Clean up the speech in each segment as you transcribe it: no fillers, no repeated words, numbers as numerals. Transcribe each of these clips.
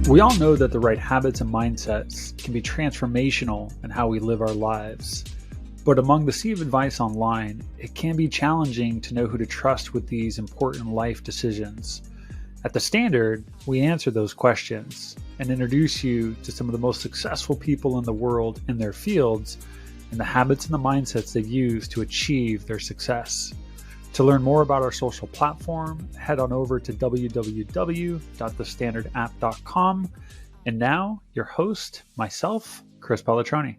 We all know that the right habits and mindsets can be transformational in how we live our lives. But among the sea of advice online, it can be challenging to know who to trust with these important life decisions. At The Standard, we answer those questions and introduce you to some of the most successful people in the world in their fields and the habits and the mindsets they use to achieve their success. To learn more about our social platform, head on over to www.thestandardapp.com. And now, your host, myself, Chris Pallatroni.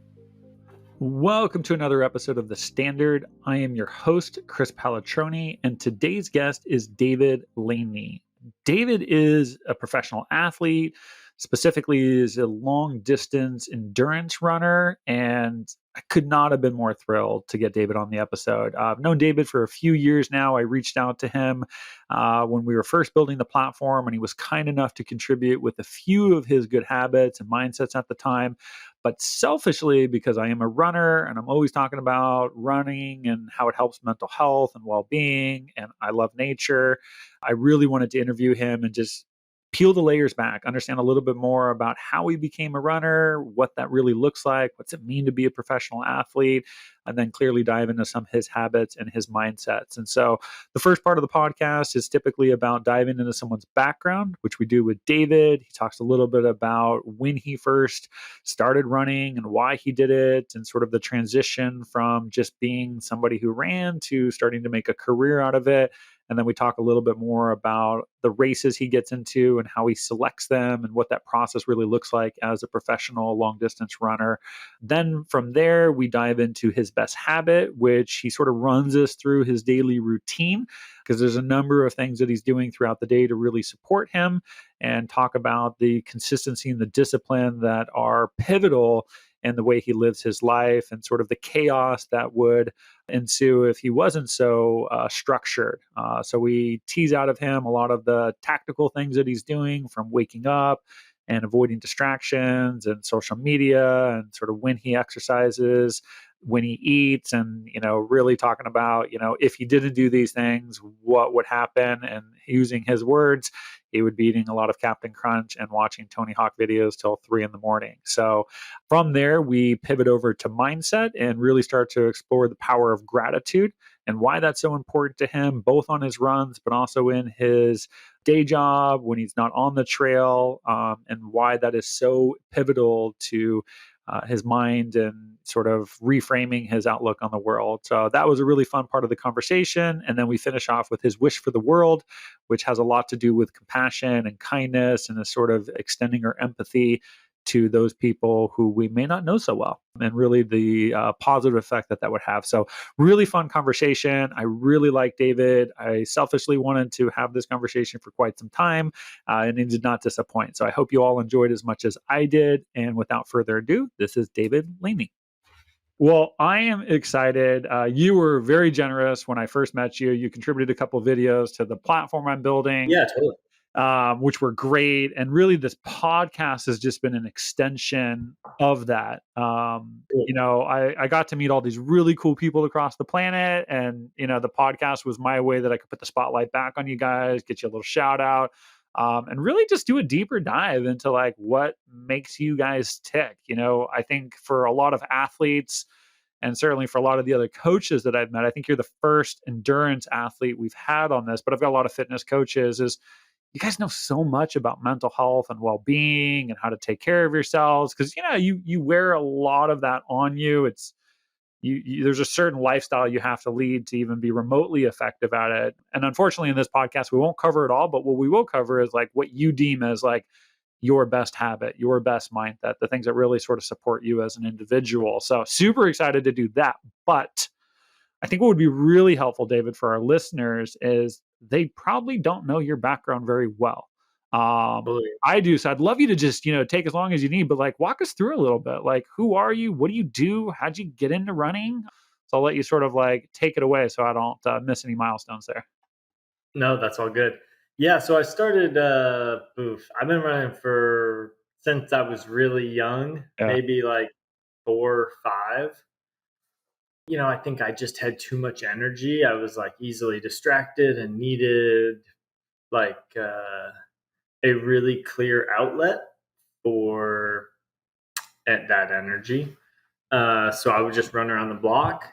Welcome to another episode of The Standard. I am your host, Chris Pallatroni, and today's guest is David Laney. David is a professional athlete, specifically is a long-distance endurance runner, and I could not have been more thrilled to get David on the episode. I've known David for a few years now. I reached out to him when we were first building the platform, and he was kind enough to contribute with a few of his good habits and mindsets at the time. But selfishly, because I am a runner and I'm always talking about running and how it helps mental health and well-being, and I love nature, I really wanted to interview him and just peel the layers back, understand a little bit more about how he became a runner, what that really looks like, what's it mean to be a professional athlete, and then clearly dive into some of his habits and his mindsets. And so the first part of the podcast is typically about diving into someone's background, which we do with David. He talks a little bit about when he first started running and why he did it, and sort of the transition from just being somebody who ran to starting to make a career out of it. And then we talk a little bit more about the races he gets into and how he selects them and what that process really looks like as a professional long distance runner. Then from there, we dive into his best habit, which he sort of runs us through his daily routine, because there's a number of things that he's doing throughout the day to really support him, and talk about the consistency and the discipline that are pivotal in the way he lives his life, and sort of the chaos that would ensue if he wasn't so structured. So we tease out of him a lot of the tactical things that he's doing, from waking up and avoiding distractions and social media, and sort of when he exercises, when he eats, and really talking about if he didn't do these things, what would happen. And using his words, he would be eating a lot of Captain Crunch and watching Tony Hawk videos till 3 a.m. So from there, we pivot over to mindset and really start to explore the power of gratitude and why that's so important to him, both on his runs, but also in his day job when he's not on the trail, and why that is so pivotal to his mind and sort of reframing his outlook on the world. So that was a really fun part of the conversation. And then we finish off with his wish for the world, which has a lot to do with compassion and kindness, and a sort of extending our empathy to those people who we may not know so well, and really the positive effect that would have. So really fun conversation. I really like David. I selfishly wanted to have this conversation for quite some time, and it did not disappoint. So I hope you all enjoyed as much as I did. And without further ado, this is David Laney. Well, I am excited. You were very generous when I first met you. You contributed a couple of videos to the platform I'm building. Yeah, totally. Which were great. And really, this podcast has just been an extension of that. Cool. I got to meet all these really cool people across the planet. And, the podcast was my way that I could put the spotlight back on you guys, get you a little shout out, and really just do a deeper dive into like what makes you guys tick. I think for a lot of athletes, and certainly for a lot of the other coaches that I've met, I think you're the first endurance athlete we've had on this, but I've got a lot of fitness coaches. You guys know so much about mental health and well-being and how to take care of yourselves, because you wear a lot of that on you. It's there's a certain lifestyle you have to lead to even be remotely effective at it. And unfortunately, in this podcast, we won't cover it all, but what we will cover is like what you deem as like your best habit, your best mindset, the things that really sort of support you as an individual. So super excited to do that. But I think what would be really helpful, David, for our listeners is they probably don't know your background very well. Totally. I do. So I'd love you to just, take as long as you need, but like walk us through a little bit. Like, who are you? What do you do? How'd you get into running? So I'll let you sort of like take it away so I don't miss any milestones there. No, that's all good. Yeah, so I started I've been running since I was really young, Yeah. maybe like 4 or 5. I think I just had too much energy. I was like easily distracted and needed like a really clear outlet. for that energy. So I would just run around the block.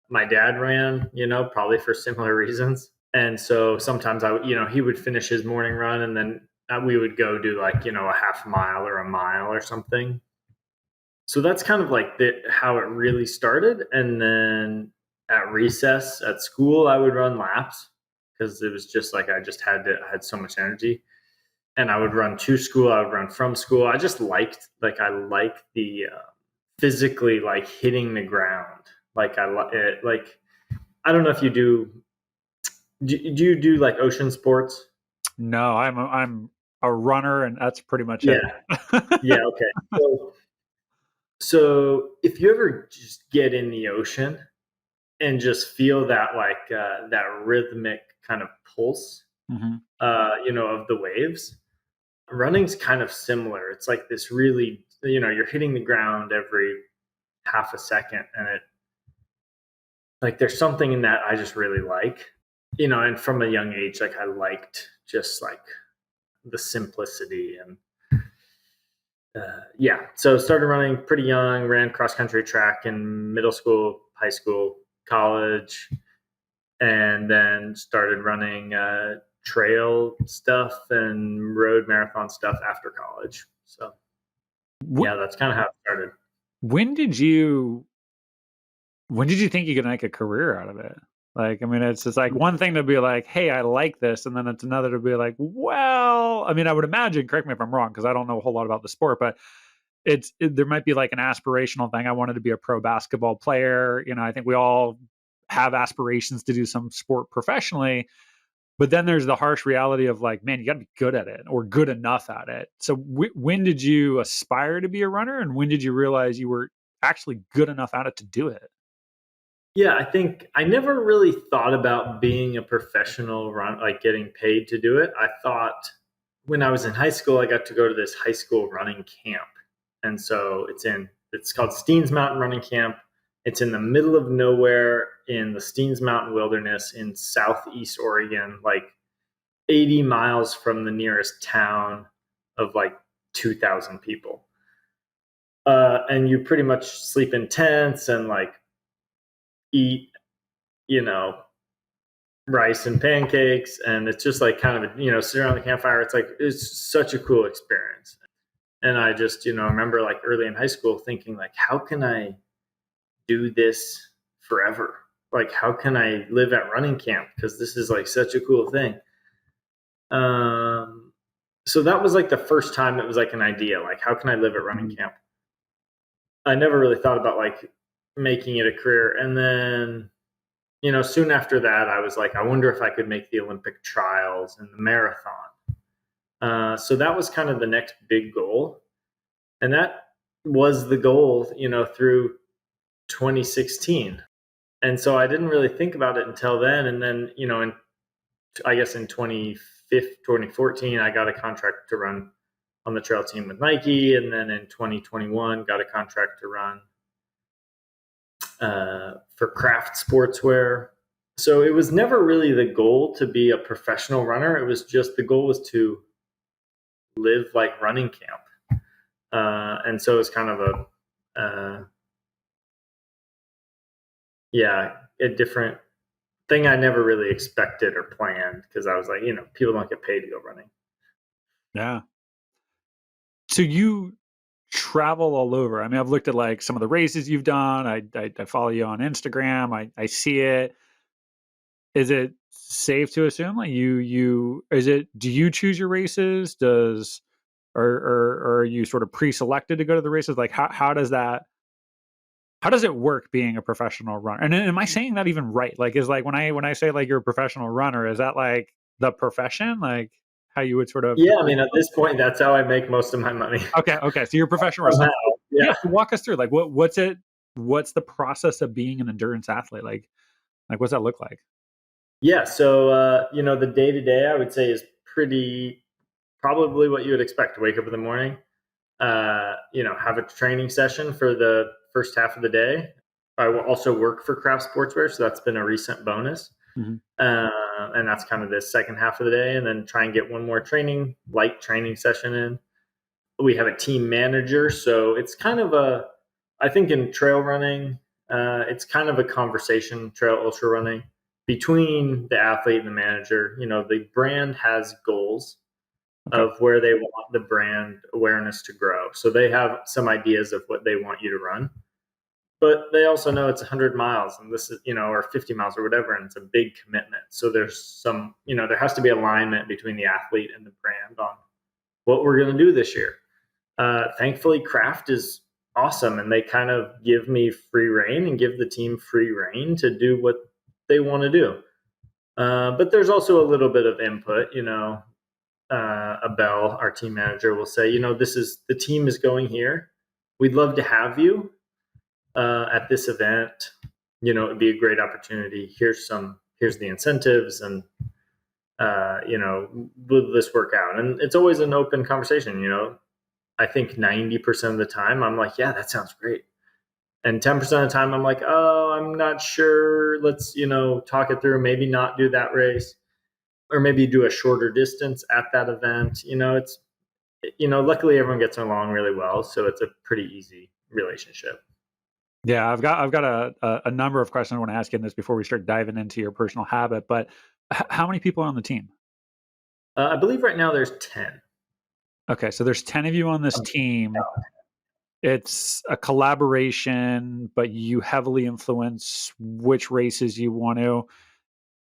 My dad ran, probably for similar reasons. And so sometimes he would finish his morning run, and then we would go do like, a half mile or a mile or something. So that's kind of like how it really started. And then at recess at school, I would run laps because it was just like I had so much energy. And I would run to school. I would run from school. I just liked the physically like hitting the ground. Like it. Like I don't know if you do. Do you do like ocean sports? No, I'm a runner, and that's pretty much Yeah. it. Yeah. Okay. So if you ever just get in the ocean and just feel that that rhythmic kind of pulse, Mm-hmm. of the waves, running's kind of similar. It's like this really, you're hitting the ground every half a second, and it like there's something in that I just really like, and from a young age, like I liked just like the simplicity and yeah. So started running pretty young, ran cross country track in middle school, high school, college, and then started running trail stuff and road marathon stuff after college. So yeah, that's kind of how it started. When did you think you could make a career out of it? Like, I mean, it's just like one thing to be like, "Hey, I like this," and then it's another to be like, "Well," I mean, I would imagine, correct me if I'm wrong, because I don't know a whole lot about the sport, but there might be like an aspirational thing. I wanted to be a pro basketball player. I think we all have aspirations to do some sport professionally, but then there's the harsh reality of like, man, you got to be good at it or good enough at it. So when did you aspire to be a runner, and when did you realize you were actually good enough at it to do it? Yeah, I think I never really thought about being a professional run, like getting paid to do it. I thought when I was in high school, I got to go to this high school running camp. And so it's called Steens Mountain Running Camp. It's in the middle of nowhere in the Steens Mountain Wilderness in Southeast Oregon, like 80 miles from the nearest town of like 2,000 people. And you pretty much sleep in tents and like eat, you know, rice and pancakes, and it's just like kind of sit around the campfire. It's such a cool experience. And I just remember like early in high school thinking like, how can I do this forever? Like, how can I live at running camp, because this is like such a cool thing. So that was like the first time it was like an idea, like how can I live at running camp. I never really thought about like making it a career. And then soon after that, I was like, I wonder if I could make the Olympic trials and the marathon. So that was kind of the next big goal. And that was the goal, through 2016. And so I didn't really think about it until then. And then, I guess in 2014, I got a contract to run on the trail team with Nike. And then in 2021, got a contract to run for Craft Sportswear. So it was never really the goal to be a professional runner. It was just the goal was to live like running camp. And so it's kind of a different thing I never really expected or planned, because I was like, people don't get paid to go running. Yeah. So you travel all over. I mean, I've looked at like some of the races you've done. I follow you on Instagram. I see it. Is it safe to assume like do you choose your races? Or are you sort of pre-selected to go to the races? Like how does it work being a professional runner? And am I saying that even right? Like, is like when I say like you're a professional runner, is that like the profession? Like how you would sort of Yeah, I mean, at this point, that's how I make most of my money. Okay. So you're a professional. Somehow, Yeah. yeah. So walk us through like what's the process of being an endurance athlete? Like what's that look like? Yeah, so the day to day, I would say, is pretty probably what you would expect. Wake up in the morning, have a training session for the first half of the day. I will also work for Craft Sportswear, so that's been a recent bonus. Mhm. And that's kind of the second half of the day, and then try and get one more light training session in. We have a team manager. So it's kind of I think in trail running, it's kind of a conversation, trail ultra running, between the athlete and the manager. The brand has goals Okay. of where they want the brand awareness to grow. So they have some ideas of what they want you to run, but they also know it's 100 miles and this is, or 50 miles or whatever, and it's a big commitment. So there's some, there has to be alignment between the athlete and the brand on what we're going to do this year. Thankfully, Craft is awesome, and they kind of give me free reign and give the team free reign to do what they want to do. But there's also a little bit of input. Abel, our team manager, will say, the team is going here. We'd love to have you at this event. It'd be a great opportunity. Here's the incentives, and will this work out? And it's always an open conversation. I think 90% of the time I'm like, yeah, that sounds great. And 10% of the time I'm like, oh, I'm not sure. Let's, talk it through. Maybe not do that race, or maybe do a shorter distance at that event. Luckily everyone gets along really well. So it's a pretty easy relationship. Yeah, I've got a number of questions I want to ask you in this before we start diving into your personal habit. But how many people are on the team? I believe right now there's 10. Okay, so there's 10 of you on this team. It's a collaboration, but you heavily influence which races you want to.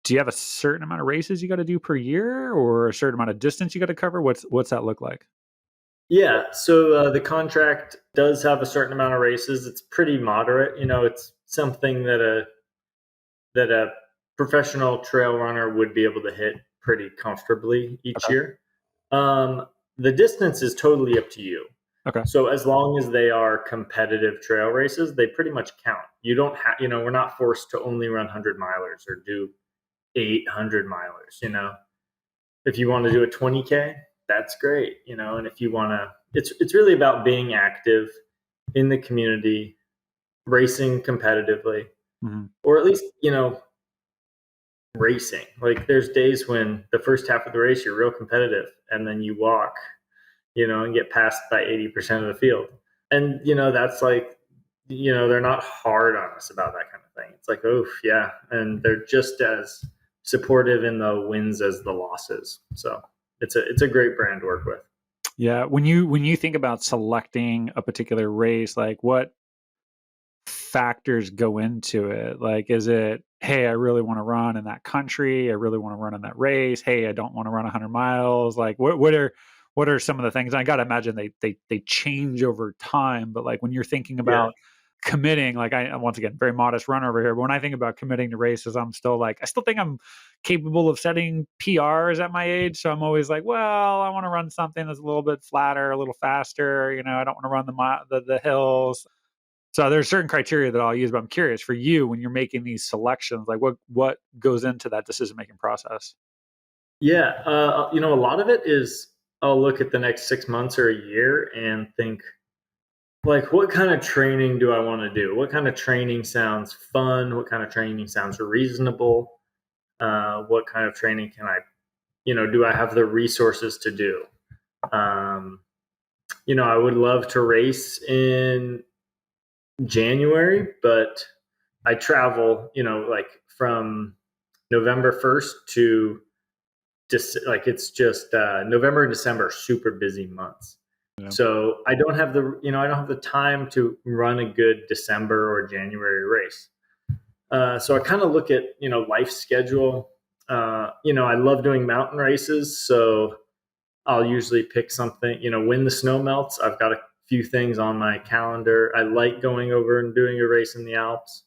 Do you have a certain amount of races you got to do per year, or a certain amount of distance you got to cover? What's that look like? Yeah, so the contract does have a certain amount of races. It's pretty moderate. It's something that a professional trail runner would be able to hit pretty comfortably each Okay. year. The distance is totally up to you. Okay. So as long as they are competitive trail races, they pretty much count. You don't have, we're not forced to only run 100 milers or do 800 milers. If you want to do a 20K, that's great. And if you want to, it's really about being active in the community, racing competitively, Mhm. or at least, racing. Like there's days when the first half of the race you're real competitive, and then you walk, and get passed by 80% of the field. And that's like, they're not hard on us about that kind of thing. It's like, oh yeah, and they're just as supportive in the wins as the losses. So it's a great brand to work with. Yeah, when you think about selecting a particular race, like what factors go into it? Like, is it, hey, I really want to run in that country. I really want to run in that race. Hey, I don't want to run 100 miles. Like, what are some of the things? I got to imagine they change over time. But like when you're thinking Yeah. about committing, like once again, very modest runner over here. But when I think about committing to races, I still think I'm capable of setting PRs at my age. So I'm always like, well, I want to run something that's a little bit flatter, a little faster. I don't want to run the hills. So there's certain criteria that I'll use, but I'm curious for you when you're making these selections, like what goes into that decision making process? Yeah. A lot of it is I'll look at the next 6 months or a year and think, like, what kind of training do I want to do? What kind of training sounds fun? What kind of training sounds reasonable? What kind of training can I, do I have the resources to do? Um, I would love to race in January, but I travel, like from November 1st to like it's just November and December are super busy months. Yeah. So I don't have the time to run a good December or January race. So I kind of look at, life schedule. I love doing mountain races. So I'll usually pick something, when the snow melts, I've got a few things on my calendar. I like going over and doing a race in the Alps.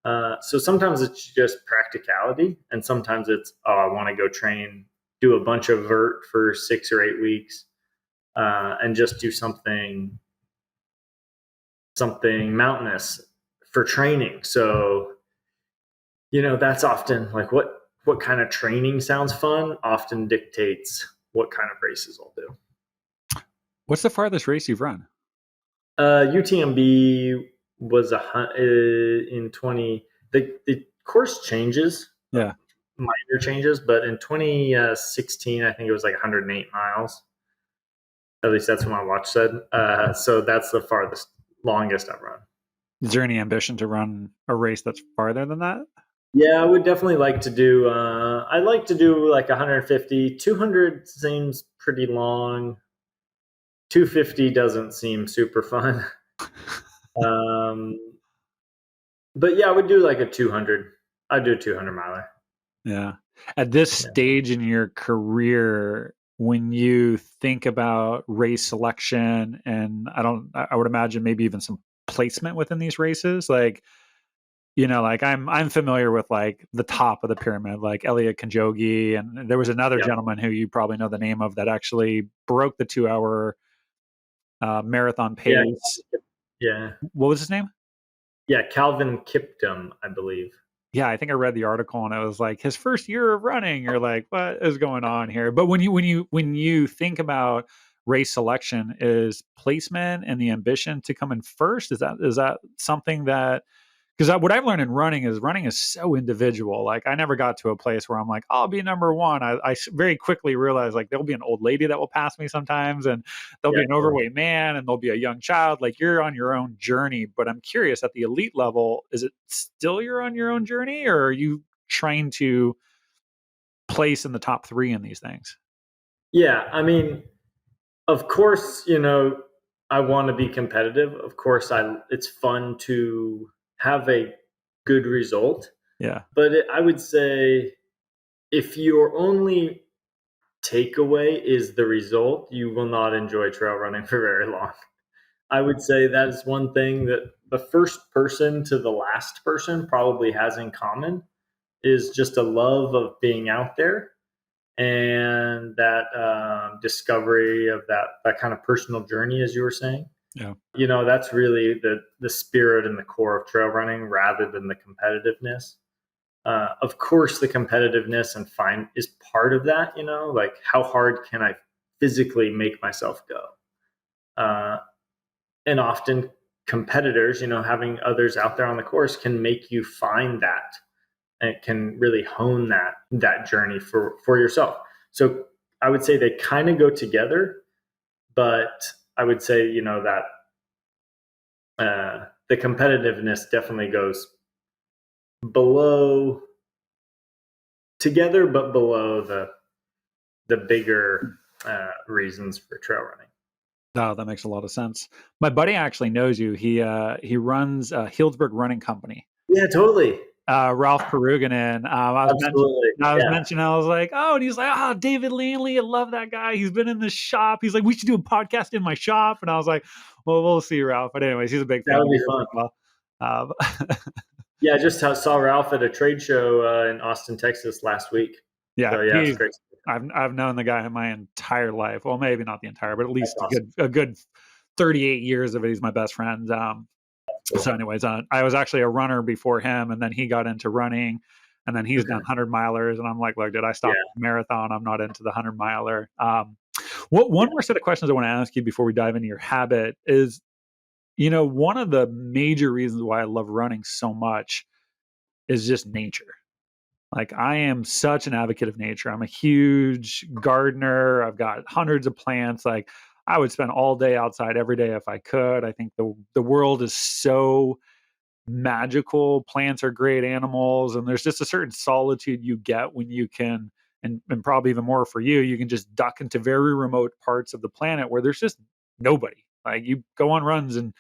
So sometimes it's just practicality, and sometimes it's, oh, I want to go train, do a bunch of vert for 6 or 8 weeks, and just do something mountainous for training. So that's often like what kind of training sounds fun often dictates what kind of races I'll do. What's the farthest race you've run? UTMB was in 20. The course changes, Yeah. minor changes, but in 2016, I think it was like 108 miles. At least that's what my watch said. So that's the farthest, longest I've run. Is there any ambition to run a race that's farther than that? Yeah, I would definitely like to do. I'd like to do like 150. 200 seems pretty long. 250 doesn't seem super fun. um, but yeah, I would do like a 200. I'd do a 200 miler. Yeah. At this stage in your career, when you think about race selection, and I would imagine maybe even some placement within these races, like, like I'm familiar with like the top of the pyramid, like Elliot Kipchoge, and there was another gentleman who you probably know the name of that actually broke the 2 hour marathon pace. Yeah. What was his name? Yeah, Calvin Kiptum, I believe. Yeah, I think I read the article and it was like his first year of running. You're like, what is going on here? But when you think about race selection, is placement and the ambition to come in first? Is that something that, because what I've learned in running is so individual. Like I never got to a place where I'm like, I'll be number one. I very quickly realized like there'll be an old lady that will pass me sometimes, and there'll be an overweight man, and there'll be a young child. Like you're on your own journey. But I'm curious, at the elite level, is it still you're on your own journey, or are you trying to place in the top three in these things? Yeah, I mean, of course, I want to be competitive. Of course, it's fun to have a good result. Yeah. But I would say if your only takeaway is the result, you will not enjoy trail running for very long. I would say that is one thing that the first person to the last person probably has in common is just a love of being out there and that discovery of that kind of personal journey, as you were saying. Yeah. That's really the spirit and the core of trail running rather than the competitiveness. Of course, the competitiveness and is part of that. Like how hard can I physically make myself go? And often competitors, having others out there on the course can make you find that, and it can really hone that journey for yourself. So I would say they kind of go together, but I would say that the competitiveness definitely goes below together, but below the bigger reasons for trail running. Oh, that makes a lot of sense. My buddy actually knows you. He runs Healdsburg Running Company. Yeah, totally. Ralph Peruganin. Absolutely. I was mentioning, I was like, oh, and he's like, oh, David Laney, I love that guy. He's been in the shop. He's like, we should do a podcast in my shop. And I was like, well, we'll see, Ralph. But anyways, he's a big fan. That would be fun. Well. Yeah, I just saw Ralph at a trade show in Austin, Texas last week. Yeah, so, yeah, it's great. I've known the guy my entire life. Well, maybe not the entire, but at least awesome. a good 38 years of it. He's my best friend. Cool. So anyways, I was actually a runner before him, and then he got into running, and then he's done 100 milers, and I'm like, look, did I stop marathon? I'm not into the 100 miler. One more set of questions I want to ask you before we dive into your habit is, one of the major reasons why I love running so much is just nature. Like I am such an advocate of nature. I'm a huge gardener. I've got hundreds of plants. Like I would spend all day outside every day if I could. I think the world is so magical. Plants are great animals, and there's just a certain solitude you get when you can, and probably even more for you, you can just duck into very remote parts of the planet where there's just nobody. Like you go on runs and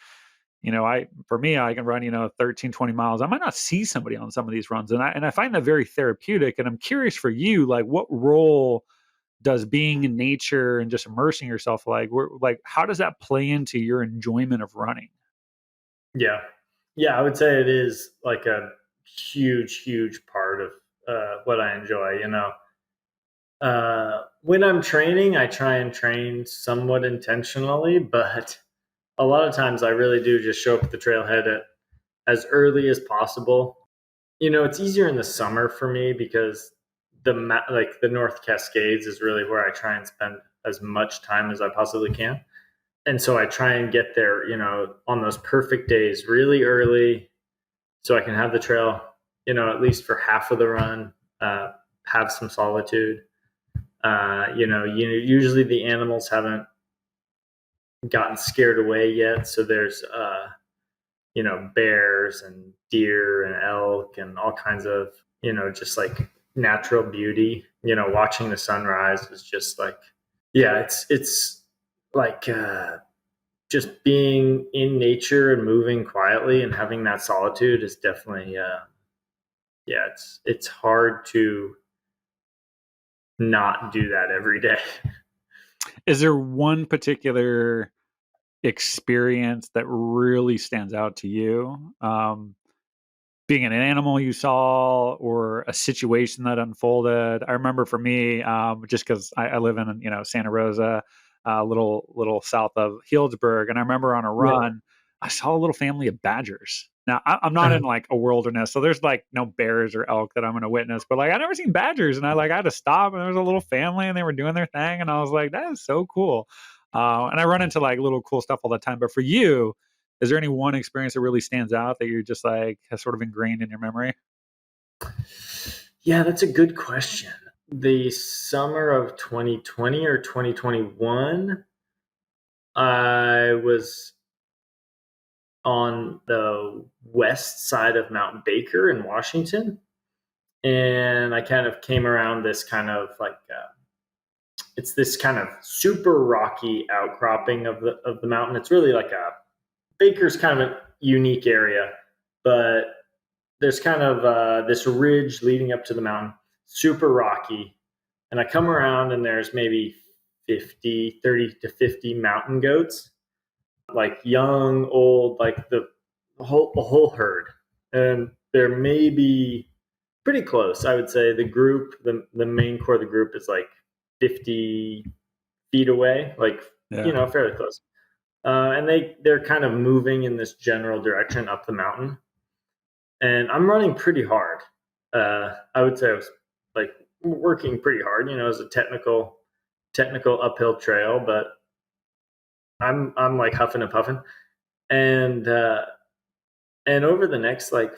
for me, I can run, 13, 20 miles. I might not see somebody on some of these runs. And I find that very therapeutic. And I'm curious for you, like what role does being in nature and just immersing yourself, like how does that play into your enjoyment of running? Yeah. Yeah, I would say it is like a huge, huge part of what I enjoy. When I'm training, I try and train somewhat intentionally, but a lot of times I really do just show up at the trailhead as early as possible. It's easier in the summer for me because the North Cascades is really where I try and spend as much time as I possibly can. And so I try and get there, on those perfect days really early so I can have the trail, at least for half of the run, have some solitude. Usually the animals haven't gotten scared away yet. So there's bears and deer and elk and all kinds of, just like natural beauty. Watching the sunrise is just like, yeah, it's like just being in nature and moving quietly and having that solitude is definitely yeah, it's hard to not do that every day. Is there one particular experience that really stands out to you? Being an animal you saw or a situation that unfolded? I remember for me, just because I live in, Santa Rosa, a little south of Healdsburg, and I remember on a Yeah. run, I saw a little family of badgers. Now I'm not in like a wilderness, so there's like no bears or elk that I'm going to witness, but like I never seen badgers, and I had to stop, and there was a little family, and they were doing their thing, and I was like, that is so cool. And I run into like little cool stuff all the time. But for you, is there any one experience that really stands out that you're just like has sort of ingrained in your memory? Yeah, that's a good question. The summer of 2020 or 2021, I was on the west side of Mount Baker in Washington, and I kind of came around this kind of like it's this kind of super rocky outcropping of the mountain. It's really like a Baker's kind of a unique area, but there's kind of this ridge leading up to the mountain, super rocky. And I come around and there's maybe 30 to 50 mountain goats, like young, old, like the whole herd. And they're maybe pretty close. I would say the main core of the group is like 50 feet away, like, Yeah. fairly close. And they're kind of moving in this general direction up the mountain. And I'm running pretty hard. I would say I was like working pretty hard. As a technical uphill trail, but I'm like huffing and puffing, and over the next like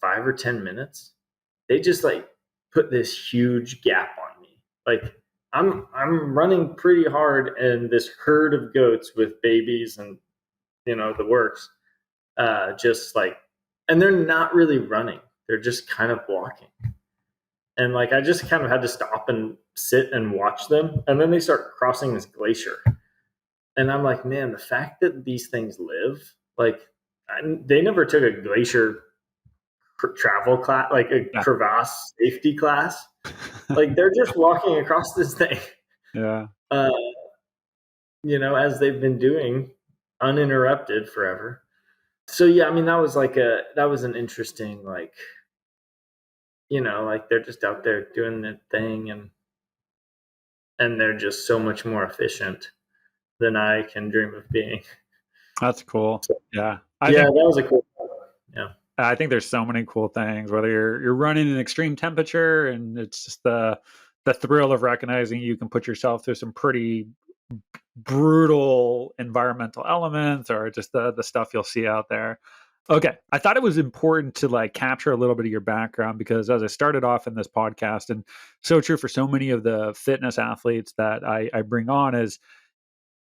5 or 10 minutes, they just like put this huge gap on me. Like I'm running pretty hard, and this herd of goats with babies and the works, just like, and they're not really running; they're just kind of walking. And like I just kind of had to stop and sit and watch them, and then they start crossing this glacier, and I'm like, man, the fact that these things live, like, they never took a glacier travel class, like a Yeah. crevasse safety class. Like they're just walking across this thing, Yeah. uh, as they've been doing uninterrupted forever. So yeah, I mean that was an interesting, like, like they're just out there doing their thing, and they're just so much more efficient than I can dream of being. That's cool. So, Yeah. yeah, that was a cool. Yeah. I think there's so many cool things, whether you're running in extreme temperature and it's just the thrill of recognizing you can put yourself through some pretty brutal environmental elements, or just the stuff you'll see out there. Okay, I thought it was important to like capture a little bit of your background, because as I started off in this podcast, and so true for so many of the fitness athletes that I bring on, is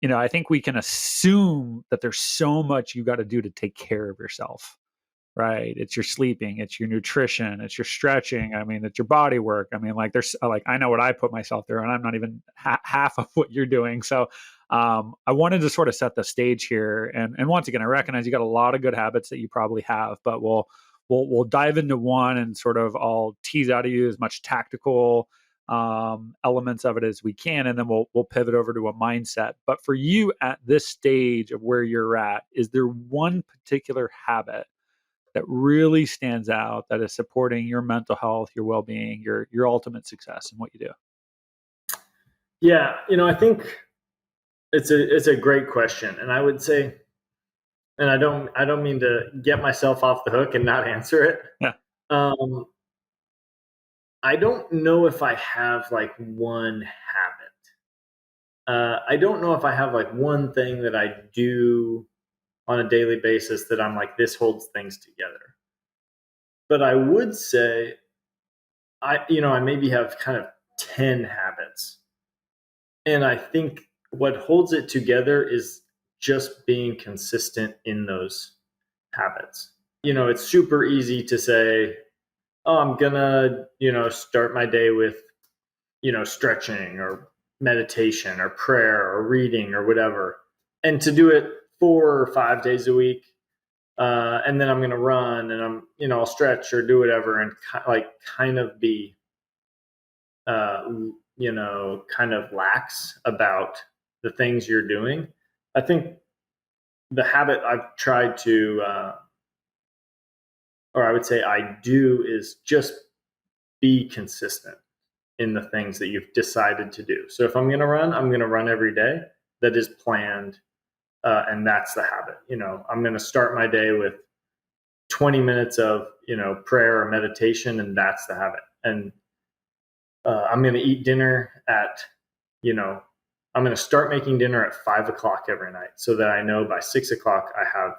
I think we can assume that there's so much you got to do to take care of yourself. Right. It's your sleeping, it's your nutrition, it's your stretching. I mean, it's your body work. I mean, like there's like, I know what I put myself through, and I'm not even half of what you're doing. So I wanted to sort of set the stage here. And once again, I recognize you got a lot of good habits that you probably have, but we'll dive into one, and sort of I'll tease out of you as much tactical elements of it as we can, and then we'll pivot over to a mindset. But for you at this stage of where you're at, is there one particular habit that really stands out that is supporting your mental health, your well-being, your ultimate success in what you do? Yeah, I think it's a great question, and I would say, and I don't mean to get myself off the hook and not answer it. Yeah. Um, I don't know if I have like one habit. I don't know if I have like one thing that I do on a daily basis that I'm like, this holds things together. But I would say I maybe have kind of 10 habits. And I think what holds it together is just being consistent in those habits. It's super easy to say, oh, I'm gonna, start my day with, stretching or meditation or prayer or reading or whatever, and to do it 4 or 5 days a week. And then I'm going to run and I'll stretch or do whatever and kind of be, kind of lax about the things you're doing. I think the habit I've tried to, or I would say I do, is just be consistent in the things that you've decided to do. So if I'm going to run, I'm going to run every day. That is planned. And that's the habit. I'm going to start my day with 20 minutes of, prayer or meditation, and that's the habit. And I'm going to eat dinner at, I'm going to start making dinner at 5 o'clock every night so that I know by 6 o'clock I have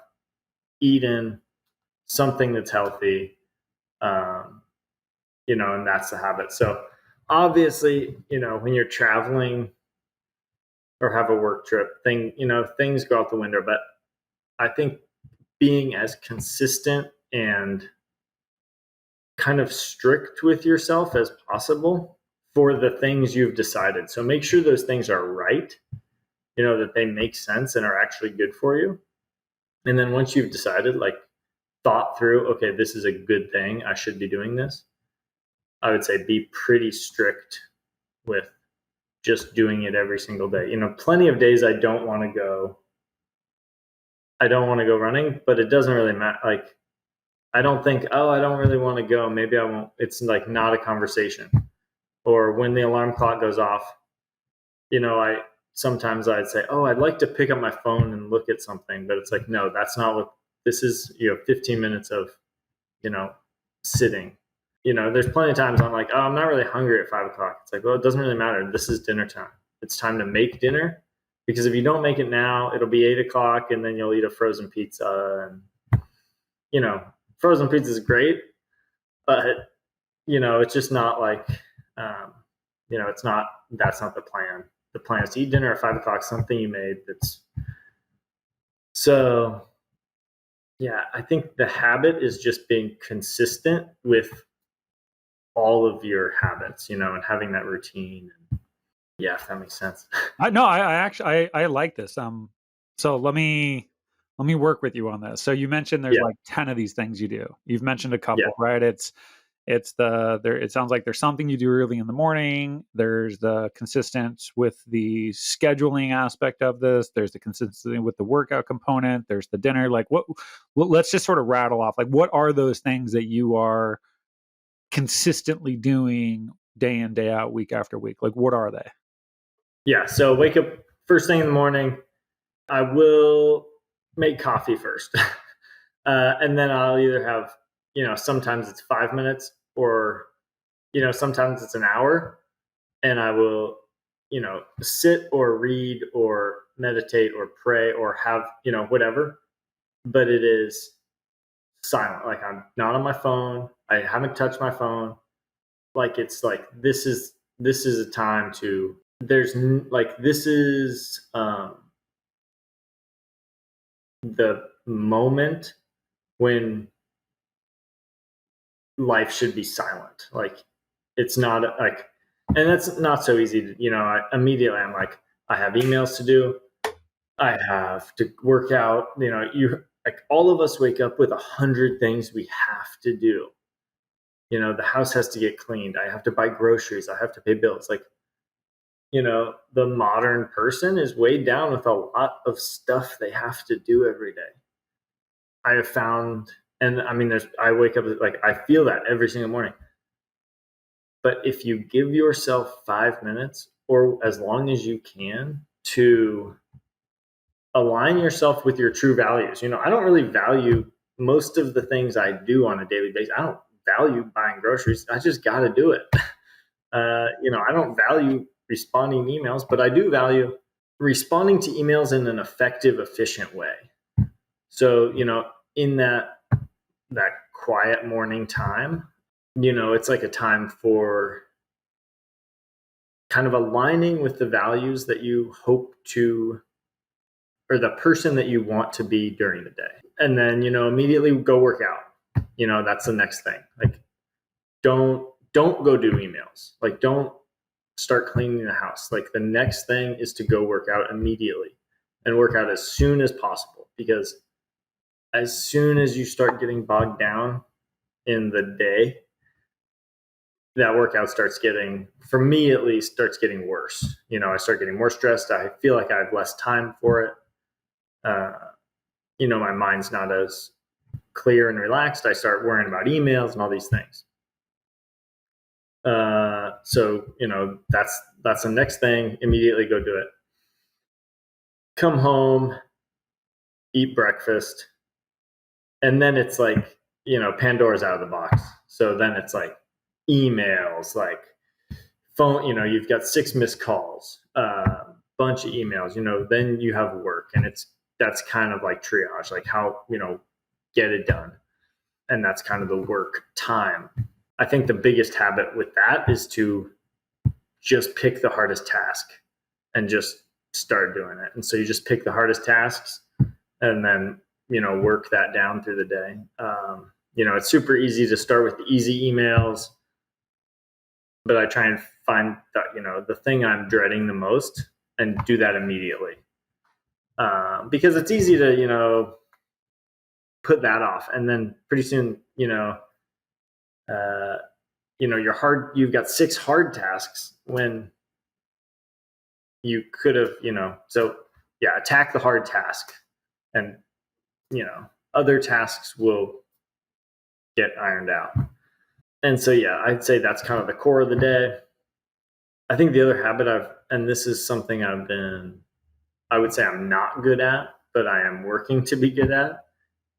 eaten something that's healthy, and that's the habit. So obviously, when you're traveling or have a work trip, things go out the window. But I think being as consistent and kind of strict with yourself as possible for the things you've decided. So make sure those things are right, that they make sense and are actually good for you. And then once you've decided, thought through, okay, this is a good thing, I should be doing this, I would say be pretty strict with just doing it every single day. Plenty of days I don't want to go running, but it doesn't really matter. I don't think, oh, I don't really want to go, maybe I won't. It's not a conversation. Or when the alarm clock goes off, sometimes I'd say, oh, I'd like to pick up my phone and look at something, but it's no, that's not what this is. 15 minutes of, sitting. There's plenty of times I'm oh, I'm not really hungry at 5 o'clock. It's well, it doesn't really matter. This is dinner time. It's time to make dinner, because if you don't make it now, it'll be 8 o'clock and then you'll eat a frozen pizza. And, frozen pizza is great, but, it's just not that's not the plan. The plan is to eat dinner at 5 o'clock, something you made so, yeah, I think the habit is just being consistent with all of your habits, and having that routine. Yeah, if that makes sense. I actually like this. So let me work with you on this. So you mentioned there's 10 of these things you do. You've mentioned a couple, right? It sounds like there's something you do early in the morning. There's the consistent with the scheduling aspect of this. There's the consistency with the workout component. There's the dinner. Let's just sort of rattle off. What are those things that you are consistently doing day in, day out, week after week? What are they? Yeah. So wake up first thing in the morning. I will make coffee first. And then I'll either have, sometimes it's 5 minutes or, sometimes it's an hour, and I will, sit or read or meditate or pray or have, whatever, but it is silent. I'm not on my phone. I haven't touched my phone. This is a time to, this is, the moment when life should be silent. It's not and that's not so easy to, immediately I'm I have emails to do. I have to work out, all of us wake up with 100 things we have to do. The house has to get cleaned. I have to buy groceries. I have to pay bills. The modern person is weighed down with a lot of stuff they have to do every day. I have found, and I mean, I wake up, I feel that every single morning. But if you give yourself 5 minutes or as long as you can to align yourself with your true values, I don't really value most of the things I do on a daily basis. I don't value buying groceries. I just got to do it. I don't value responding to emails, but I do value responding to emails in an effective, efficient way. So, in that quiet morning time, it's a time for kind of aligning with the values that you hope to or the person that you want to be during the day. And then, immediately go work out. That's the next thing. Like, don't go do emails. Like, don't start cleaning the house. Like, the next thing is to go work out immediately and work out as soon as possible, because as soon as you start getting bogged down in the day, that workout starts getting, for me at least, starts getting worse. I start getting more stressed. I feel like I have less time for it. My mind's not as clear and relaxed. I start worrying about emails and all these things. So that's the next thing. Immediately go do it. Come home, eat breakfast, and then it's like, Pandora's out of the box. So then it's like emails, like phone, you've got 6 missed calls, bunch of emails, then you have work, and that's kind of like triage, like how, get it done. And that's kind of the work time. I think the biggest habit with that is to just pick the hardest task and just start doing it. And so you just pick the hardest tasks and then, work that down through the day. It's super easy to start with the easy emails, but I try and find that, the thing I'm dreading the most and do that immediately. Because it's easy to, put that off. And then pretty soon, you've got 6 hard tasks when you could have, so yeah, attack the hard task, and, other tasks will get ironed out. And so, yeah, I'd say that's kind of the core of the day. I think the other habit and this is something I would say I'm not good at, but I am working to be good at,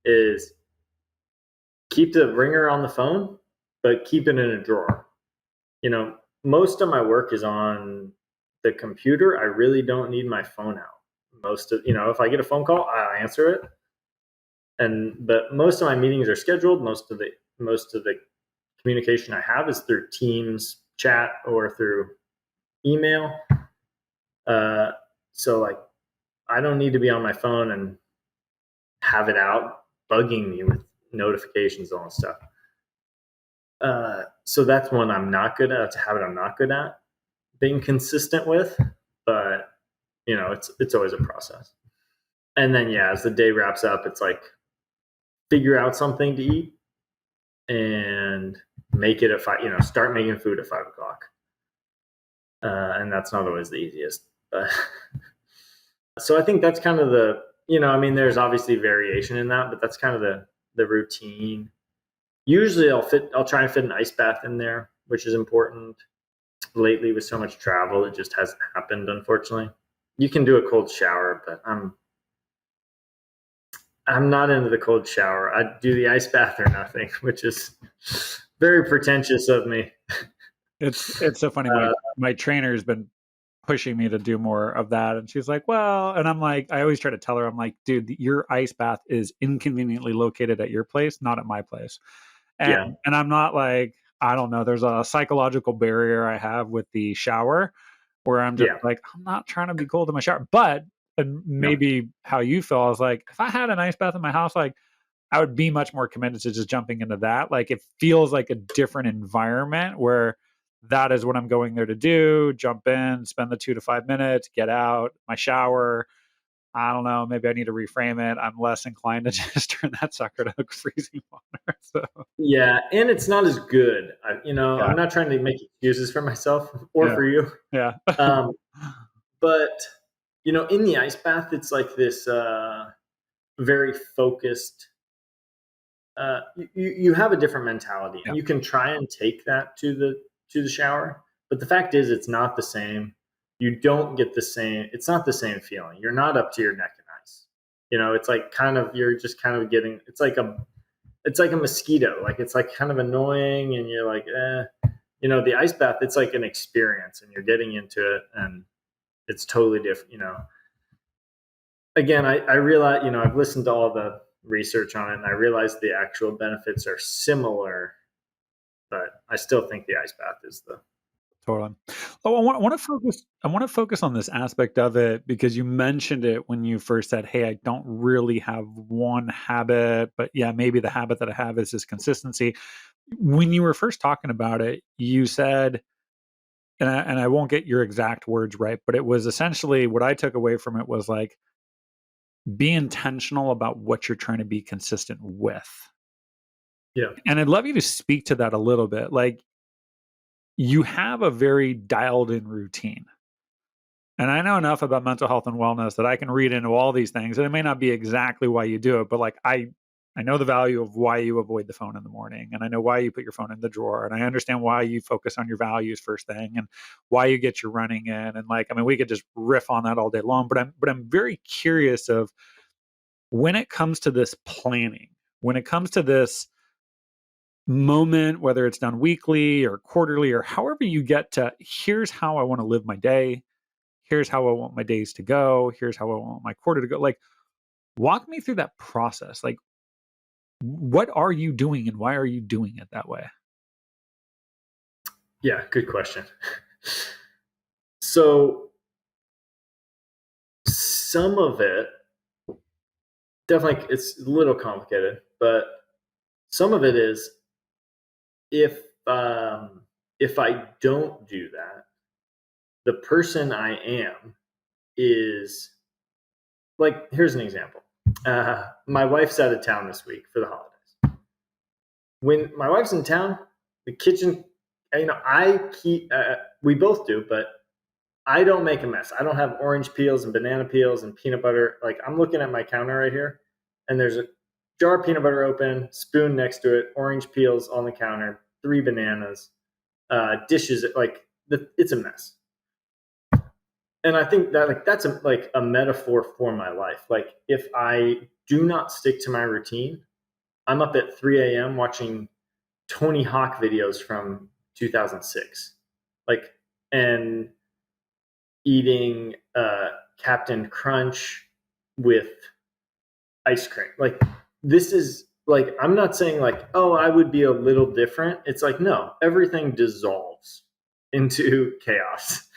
is keep the ringer on the phone, but keep it in a drawer. Most of my work is on the computer. I really don't need my phone out. If I get a phone call, I answer it. But most of my meetings are scheduled. Most of the communication I have is through Teams chat or through email. So like, I don't need to be on my phone and have it out bugging me with notifications and all that stuff. So that's one I'm not good at. It's a habit I'm not good at being consistent with, but it's always a process. And then, yeah, as the day wraps up, it's like, figure out something to eat and make it at 5, start making food at 5:00. And that's not always the easiest, but so I think that's kind of there's obviously variation in that, but that's kind of the routine. Usually I'll try and fit an ice bath in there, which is important. Lately, with so much travel, it just hasn't happened, unfortunately. You can do a cold shower, but I'm not into the cold shower. I do the ice bath or nothing, which is very pretentious of me. It's so funny. My trainer's been pushing me to do more of that, and she's like, well, and I'm like, I always try to tell her, I'm like, dude, your ice bath is inconveniently located at your place, not at my place. And I'm not like, I don't know, there's a psychological barrier I have with the shower where I'm just like, I'm not trying to be cold in my shower. But, and maybe how you feel, I was like, if I had an ice bath in my house, like, I would be much more committed to just jumping into that. Like, it feels like a different environment where that is what I'm going there to do. Jump in, spend the 2 to 5 minutes, get out, my shower. I don't know. Maybe I need to reframe it. I'm less inclined to just turn that sucker to freezing water. So. Yeah, and it's not as good. I'm not trying to make excuses for myself or for you. Yeah. But in the ice bath, it's like this very focused. You have a different mentality, and you can try and take that to the shower. But the fact is, it's not the same. You don't get the same. It's not the same feeling. You're not up to your neck in ice. It's like you're just kind of getting. It's like a mosquito. Like, it's like kind of annoying, and you're like, the ice bath, it's like an experience, and you're getting into it, and it's totally different. Again, I realize, I've listened to all the research on it, and I realize the actual benefits are similar, but I still think the ice bath is Totally. Oh, I want to focus. I want to focus on this aspect of it because you mentioned it when you first said, "Hey, I don't really have one habit, but yeah, maybe the habit that I have is this consistency." When you were first talking about it, you said, and I won't get your exact words right, but it was essentially what I took away from it was like, be intentional about what you're trying to be consistent with. Yeah. And I'd love you to speak to that a little bit. Like, you have a very dialed in routine. And I know enough about mental health and wellness that I can read into all these things, and it may not be exactly why you do it, but like I know the value of why you avoid the phone in the morning, and I know why you put your phone in the drawer, and I understand why you focus on your values first thing, and why you get your running in, and like I mean, we could just riff on that all day long. But I'm very curious of when it comes to this planning, when it comes to this moment, whether it's done weekly or quarterly or however you get to here's how I want to live my day, here's how I want my days to go, here's how I want my quarter to go. Like, walk me through that process. Like, what are you doing and why are you doing it that way? Yeah, good question. So some of it definitely it's a little complicated, but some of it is if if I don't do that, the person I am is like here's an example. My wife's out of town this week for the holidays. When my wife's in town, the kitchen, I keep we both do, but I don't make a mess. I don't have orange peels and banana peels and peanut butter. Like I'm looking at my counter right here, and there's a jar of peanut butter open, spoon next to it, orange peels on the counter, 3 bananas, dishes. It's a mess. And I think that that's a metaphor for my life. Like if I do not stick to my routine, I'm up at 3 a.m. watching Tony Hawk videos from 2006, like and eating Captain Crunch with ice cream. Like this is like I'm not saying like oh I would be a little different. It's like no, everything dissolves into chaos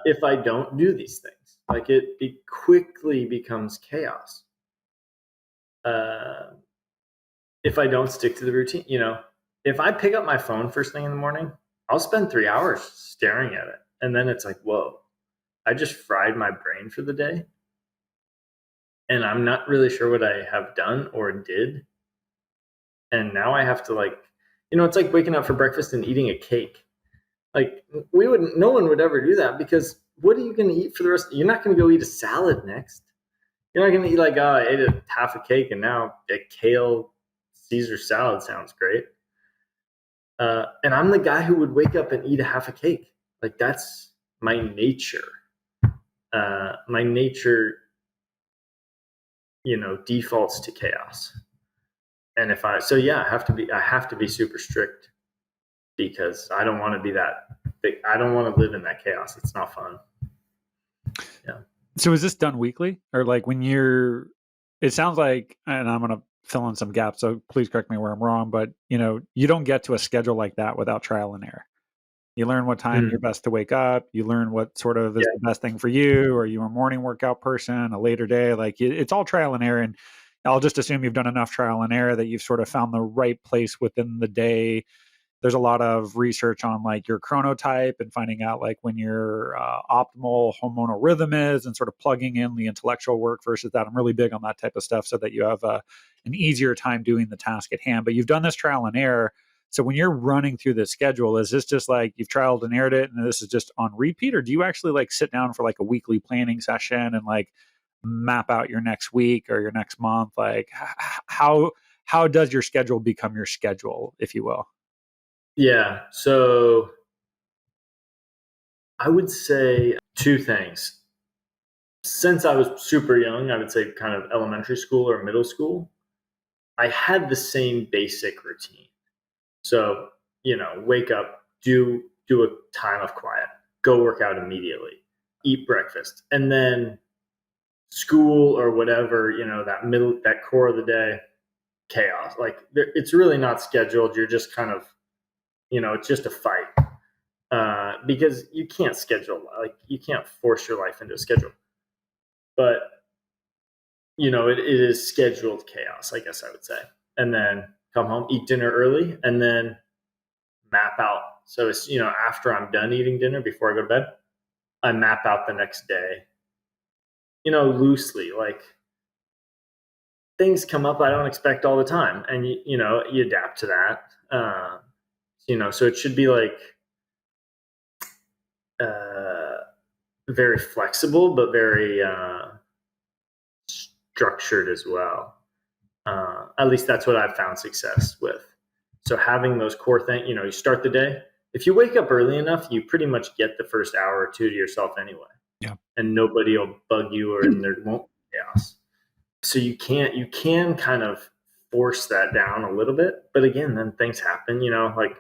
if I don't do these things. Like it quickly becomes chaos uh, if I don't stick to the routine. If I pick up my phone first thing in the morning, I'll spend 3 hours staring at it, and then it's like whoa, I just fried my brain for the day and I'm not really sure what I have done or did. And now I have to it's like waking up for breakfast and eating a cake. Like no one would ever do that because what are you going to eat for the rest? You're not going to go eat a salad next. You're not going to eat like, oh, I ate half a cake and now a kale Caesar salad sounds great. And I'm the guy who would wake up and eat a half a cake. Like that's my nature. My nature defaults to chaos. And if I so yeah, I have to be super strict because I don't want to be that I don't want to live in that chaos. It's not fun. Yeah. So is this done weekly or like when you're, it sounds like, and I'm going to fill in some gaps. So please correct me where I'm wrong, but you don't get to a schedule like that without trial and error. You learn what time you're best to wake up. You learn what sort of is Yeah. the best thing for you. Are you a morning workout person, a later day? Like it's all trial and error. And I'll just assume you've done enough trial and error that you've sort of found the right place within the day. There's a lot of research on like your chronotype and finding out like when your optimal hormonal rhythm is and sort of plugging in the intellectual work versus that. I'm really big on that type of stuff so that you have an easier time doing the task at hand. But you've done this trial and error. So when you're running through the schedule, is this just like you've trialed and errored it and this is just on repeat? Or do you actually like sit down for like a weekly planning session and like map out your next week or your next month? Like how does your schedule become your schedule, if you will? Yeah. So I would say two things. Since I was super young, I would say kind of elementary school or middle school, I had the same basic routine. So, wake up, do a time of quiet, go work out immediately, eat breakfast, and then school or whatever, that core of the day, chaos. Like it's really not scheduled. You're just kind of, it's just a fight. because you can't schedule, like you can't force your life into a schedule. But it is scheduled chaos, I guess I would say. And then come home, eat dinner early, and then map out. So it's, after I'm done eating dinner, before I go to bed, I map out the next day, loosely. Like things come up I don't expect all the time. And, you adapt to that. So it should be like very flexible, but very structured as well. At least that's what I've found success with. So having those core things, you start the day. If you wake up early enough, you pretty much get the first hour or two to yourself anyway. Yeah. And nobody will bug you, or there won't be chaos. So you can kind of force that down a little bit. But again, then things happen, like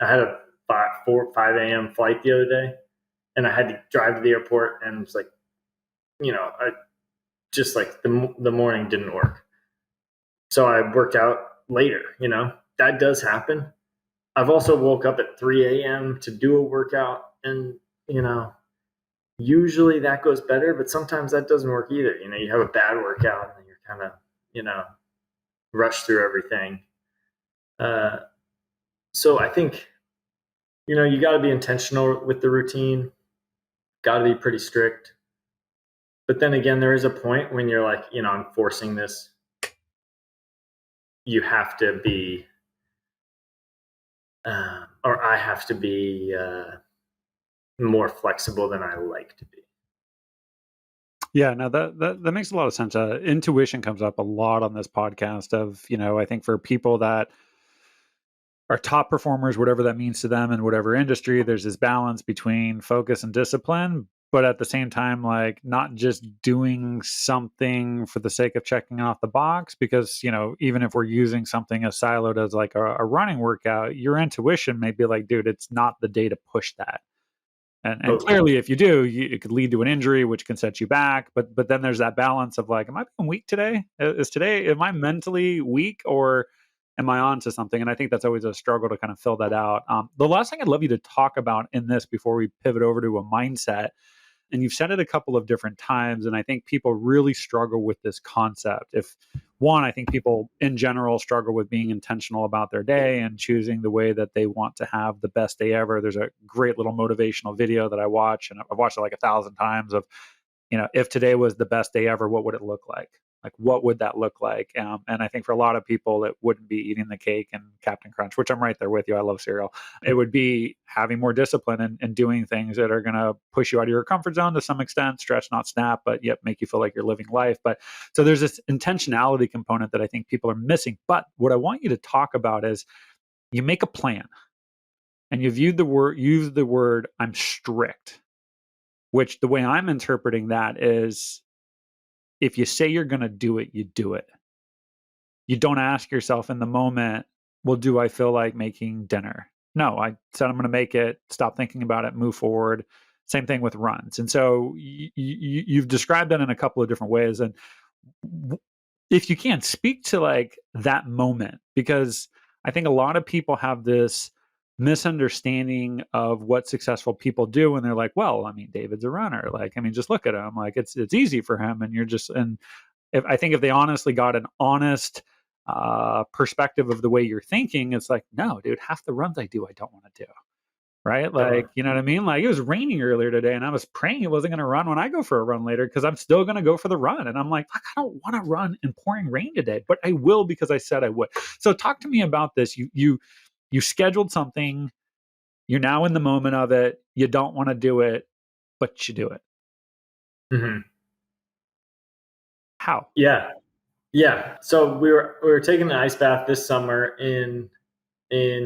I had a 5 a.m. flight the other day, and I had to drive to the airport, and it's like, I just like the morning didn't work. So I worked out later, that does happen. I've also woke up at 3 a.m. to do a workout, and, usually that goes better, but sometimes that doesn't work either. You have a bad workout and you're kind of, rush through everything. So I think, you got to be intentional with the routine, got to be pretty strict. But then again, there is a point when you're like, I'm forcing this. You have to be, or I have to be more flexible than I like to be. Yeah, no, that makes a lot of sense. Intuition comes up a lot on this podcast of, I think for people that are top performers, whatever that means to them in whatever industry, there's this balance between focus and discipline, but at the same time, like not just doing something for the sake of checking off the box, because, even if we're using something as siloed as like a running workout, your intuition may be like, dude, it's not the day to push that. And clearly, if you do, it could lead to an injury, which can set you back. But then there's that balance of like, am I being weak today? Am I mentally weak, or am I on to something? And I think that's always a struggle to kind of fill that out. The last thing I'd love you to talk about in this before we pivot over to a mindset, and you've said it a couple of different times, and I think people really struggle with this concept. I think people in general struggle with being intentional about their day and choosing the way that they want to have the best day ever. There's a great little motivational video that I watch, and I've watched it like 1,000 times, of, if today was the best day ever, what would it look like? Like, what would that look like? And I think for a lot of people, it wouldn't be eating the cake and Captain Crunch, which I'm right there with you. I love cereal. It would be having more discipline and doing things that are going to push you out of your comfort zone to some extent, stretch, not snap, but yet make you feel like you're living life. But so there's this intentionality component that I think people are missing. But what I want you to talk about is you make a plan, and you've used the word I'm strict, which the way I'm interpreting that is, if you say you're going to do it, you do it. You don't ask yourself in the moment, well, do I feel like making dinner? No, I said I'm going to make it, stop thinking about it, move forward. Same thing with runs. And so you've described that in a couple of different ways. And if you can, speak to like that moment, because I think a lot of people have this misunderstanding of what successful people do, and they're like, well, I mean, David's a runner, like, I mean, just look at him, like it's easy for him. And if they honestly got an honest perspective of the way you're thinking, it's like, no, dude, half the runs I do I don't want to do, right? Like, you know what I mean? Like, it was raining earlier today, and I was praying it wasn't going to run when I go for a run later, because I'm still going to go for the run. And I'm like, fuck, I don't want to run in pouring rain today, but I will because I said I would. So talk to me about this. You scheduled something. You're now in the moment of it. You don't want to do it, but you do it. Mm-hmm. How? Yeah. So we were taking an ice bath this summer in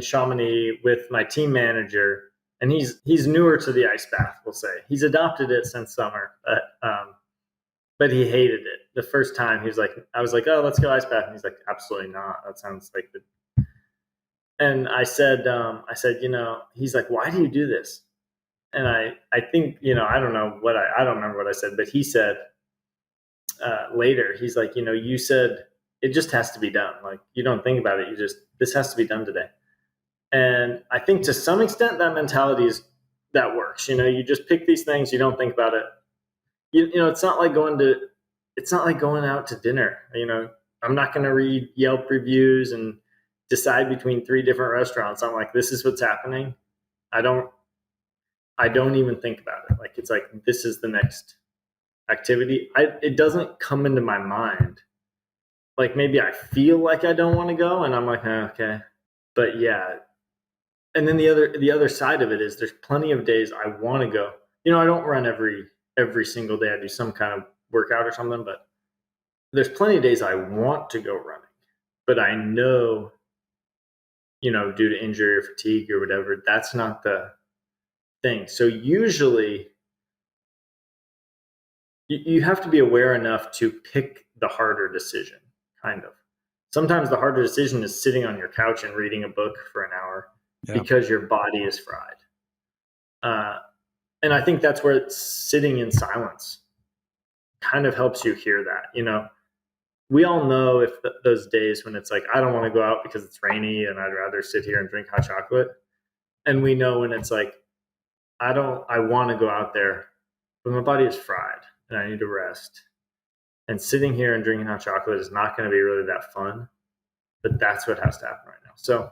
Chamonix with my team manager, and he's newer to the ice bath. We'll say he's adopted it since summer, but he hated it the first time. I was like, oh, let's go ice bath, and he's like, absolutely not. That sounds like the. And I said, he's like, why do you do this? And I think, I don't know I don't remember what I said, but he said later, he's like, you said it just has to be done. Like, you don't think about it. This has to be done today. And I think to some extent that mentality that works. You just pick these things, you don't think about it. It's not like going out to dinner. I'm not going to read Yelp reviews and decide between 3 different restaurants. I'm like, this is what's happening. I don't even think about it. Like, it's like, this is the next activity. It doesn't come into my mind. Like, maybe I feel like I don't want to go and I'm like, okay. But yeah. And then the other side of it is there's plenty of days I want to go. I don't run every single day. I do some kind of workout or something, but there's plenty of days I want to go running, but I know, due to injury or fatigue or whatever, that's not the thing. So usually you have to be aware enough to pick the harder decision, kind of. Sometimes the harder decision is sitting on your couch and reading a book for an hour because your body is fried. And I think that's where sitting in silence kind of helps you hear that. We all know if those days when it's like, I don't want to go out because it's rainy and I'd rather sit here and drink hot chocolate. And we know when it's like, I want to go out there, but my body is fried and I need to rest. And sitting here and drinking hot chocolate is not going to be really that fun, but that's what has to happen right now. So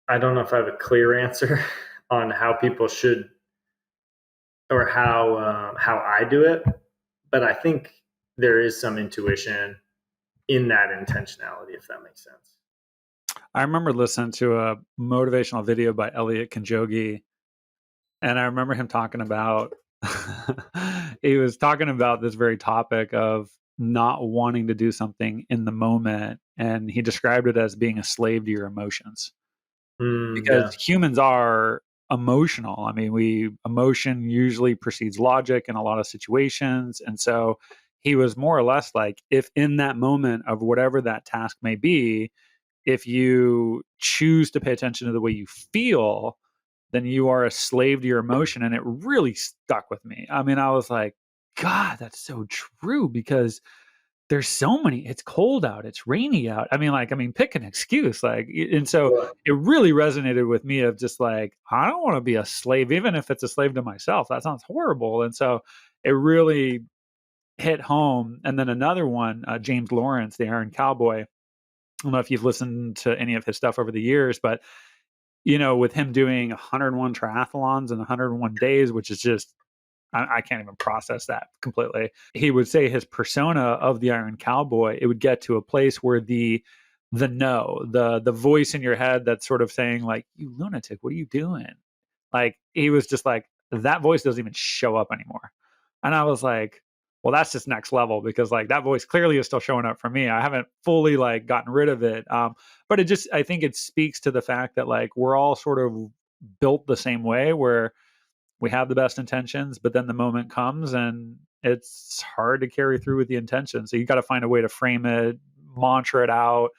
I don't know if I have a clear answer on how people should, or how I do it, but I think there is some intuition in that intentionality, if that makes sense. I remember listening to a motivational video by Elliot Kipchoge, and I remember him talking about he was talking about this very topic of not wanting to do something in the moment, and he described it as being a slave to your emotions. Because humans are emotional. I mean, emotion usually precedes logic in a lot of situations. And so he was more or less like, if in that moment of whatever that task may be, if you choose to pay attention to the way you feel, then you are a slave to your emotion. And it really stuck with me. I mean, I was like, God, that's so true, because there's so many. It's cold out, it's rainy out. I mean, pick an excuse. And so it really resonated with me of just like, I don't want to be a slave, even if it's a slave to myself. That sounds horrible. And so it really hit home. And then another one, James Lawrence, the Iron Cowboy. I don't know if you've listened to any of his stuff over the years, but with him doing 101 triathlons in 101 days, which is just, I can't even process that completely. He would say his persona of the Iron Cowboy, it would get to a place where the voice in your head that's sort of saying like, you lunatic, what are you doing? Like, he was just like, that voice doesn't even show up anymore. And I was like, well, that's just next level, because like that voice clearly is still showing up for me. I haven't fully like gotten rid of it. But I think it speaks to the fact that like we're all sort of built the same way, where we have the best intentions, but then the moment comes and it's hard to carry through with the intention. So you got to find a way to frame it, mantra it out,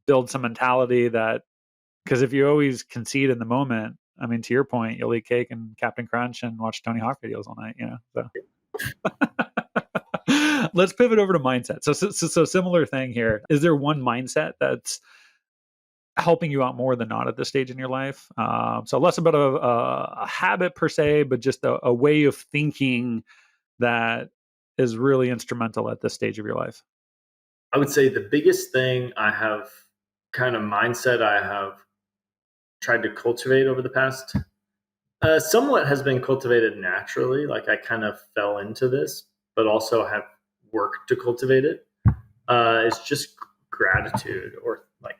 build some mentality because if you always concede in the moment, I mean, to your point, you'll eat cake and Captain Crunch and watch Tony Hawk videos all night, so. Let's pivot over to mindset. So similar thing here. Is there one mindset that's helping you out more than not at this stage in your life? So less about a habit per se, but just a way of thinking that is really instrumental at this stage of your life. I would say the biggest thing mindset I have tried to cultivate over the past, somewhat has been cultivated naturally. Like, I kind of fell into this, but also have worked to cultivate it. Is just gratitude, or like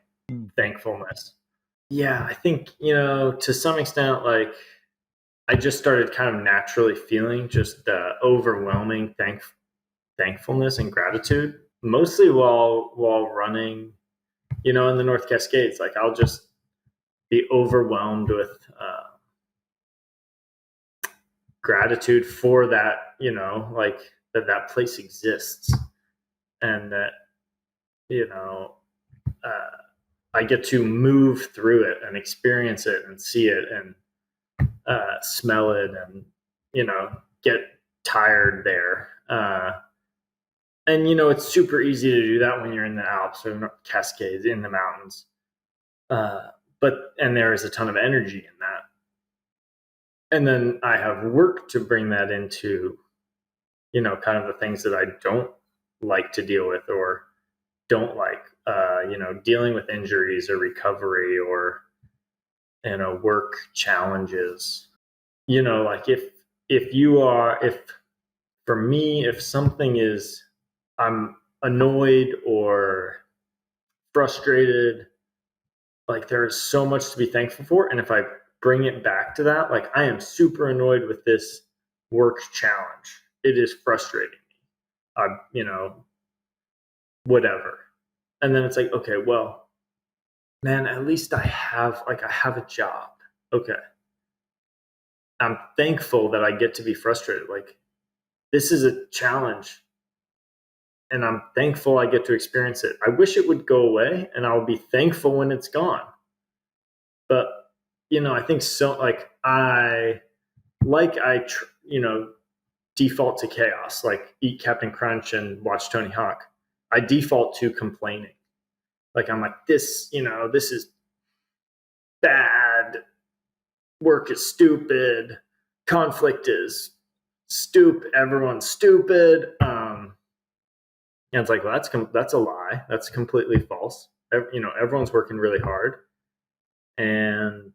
thankfulness. Yeah, I think, to some extent, like, I just started kind of naturally feeling just the overwhelming thankfulness and gratitude, mostly while running, in the North Cascades. Like, I'll just be overwhelmed with gratitude for that, like that place exists, and that, I get to move through it and experience it and see it and smell it and, get tired there. And, it's super easy to do that when you're in the Alps or Cascades, in the mountains. And there is a ton of energy in that. And then I have work to bring that into, kind of the things that I don't like to deal with or don't like, dealing with injuries or recovery or, work challenges. Like if for me, if something is, I'm annoyed or frustrated, like there's so much to be thankful for. And if I bring it back to that, like I am super annoyed with this work challenge. It is frustrating me. Whatever. And then it's like, okay, well, man, at least I have a job. Okay. I'm thankful that I get to be frustrated. Like this is a challenge and I'm thankful I get to experience it. I wish it would go away and I'll be thankful when it's gone. But, I think so, default to chaos, like eat Captain Crunch and watch Tony Hawk. I default to complaining. Like I'm like, this is bad. Work is stupid. Conflict is stupid. Everyone's stupid. And it's like, well, that's a lie. That's completely false. Everyone's working really hard, and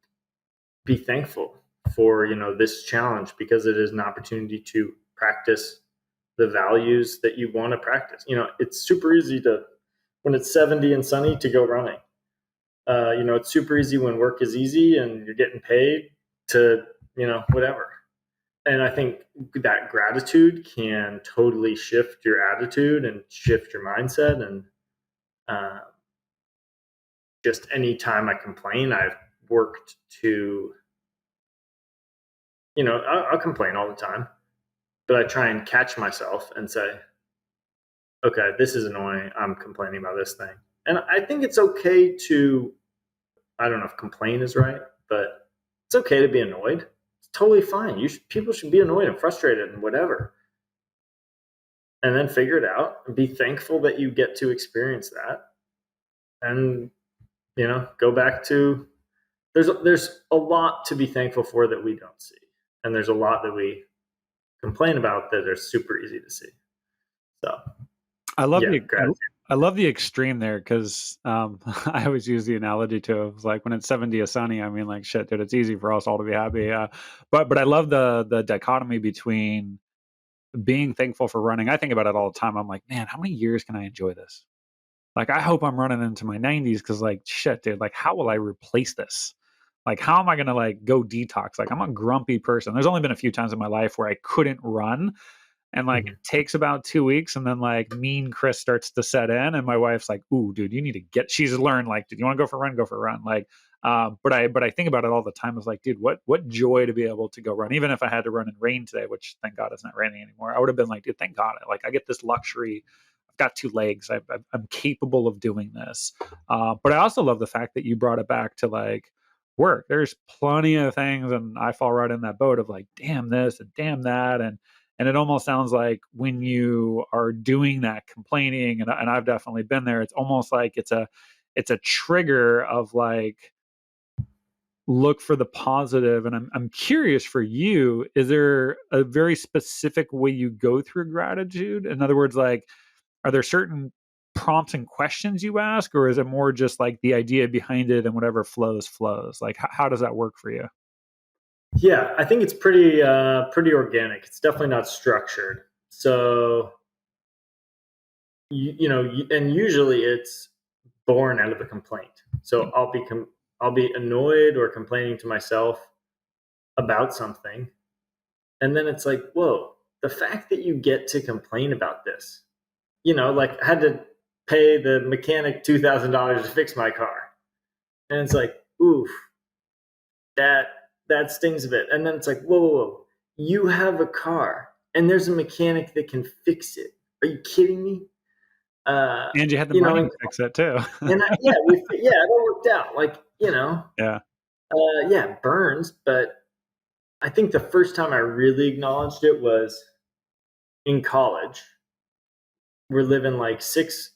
be thankful for this challenge because it is an opportunity to practice the values that you want to practice. It's super easy to when it's 70 and sunny to go running. It's super easy when work is easy and you're getting paid to whatever. And I think that gratitude can totally shift your attitude and shift your mindset. And just anytime I complain, I've worked to, I'll complain all the time, but I try and catch myself and say, okay, this is annoying. I'm complaining about this thing. And I think it's okay to, I don't know if complain is right, but it's okay to be annoyed. It's totally fine. People should be annoyed and frustrated and whatever. And then figure it out and be thankful that you get to experience that. And, go back to, there's a lot to be thankful for that we don't see. And there's a lot that we complain about that are super easy to see. So I love the extreme there because I always use the analogy to it was like when it's 70 or sunny. I mean, like shit, dude, it's easy for us all to be happy. But I love the dichotomy between being thankful for running. I think about it all the time. I'm like, man, how many years can I enjoy this? Like, I hope I'm running into my 90s because, like, shit, dude, like, how will I replace this? Like, how am I going to, like, go detox? Like, I'm a grumpy person. There's only been a few times in my life where I couldn't run. And, like, it takes about 2 weeks. And then, like, mean Chris starts to set in. And my wife's like, ooh, dude, you need to she's learned, like, did you want to go for a run? Go for a run. Like, but I think about it all the time. I was like, dude, what joy to be able to go run. Even if I had to run in rain today, which thank God it's not raining anymore, I would have been like, dude, thank God. Like, I get this luxury. I've got 2 legs. I'm capable of doing this. But I also love the fact that you brought it back to like work. There's plenty of things, and I fall right in that boat of like, damn this and damn that, and it almost sounds like when you are doing that complaining, and I've definitely been there. It's almost like it's a trigger of like look for the positive. And I'm curious for you, is there a very specific way you go through gratitude? In other words, like, are there certain prompts and questions you ask, or is it more just like the idea behind it and whatever flows? Like, how does that work for you? Yeah, I think it's pretty organic. It's definitely not structured. So and usually it's born out of a complaint. So I'll be annoyed or complaining to myself about something, and then it's like, whoa, the fact that you get to complain about this, like I had to pay the mechanic $2,000 to fix my car, and it's like, oof, that that stings a bit. And then it's like, whoa, you have a car and there's a mechanic that can fix it. Are you kidding me? And you had the money to fix it too. Yeah, it all worked out. Like, Yeah. yeah, it burns, but I think the first time I really acknowledged it was in college. We're living like six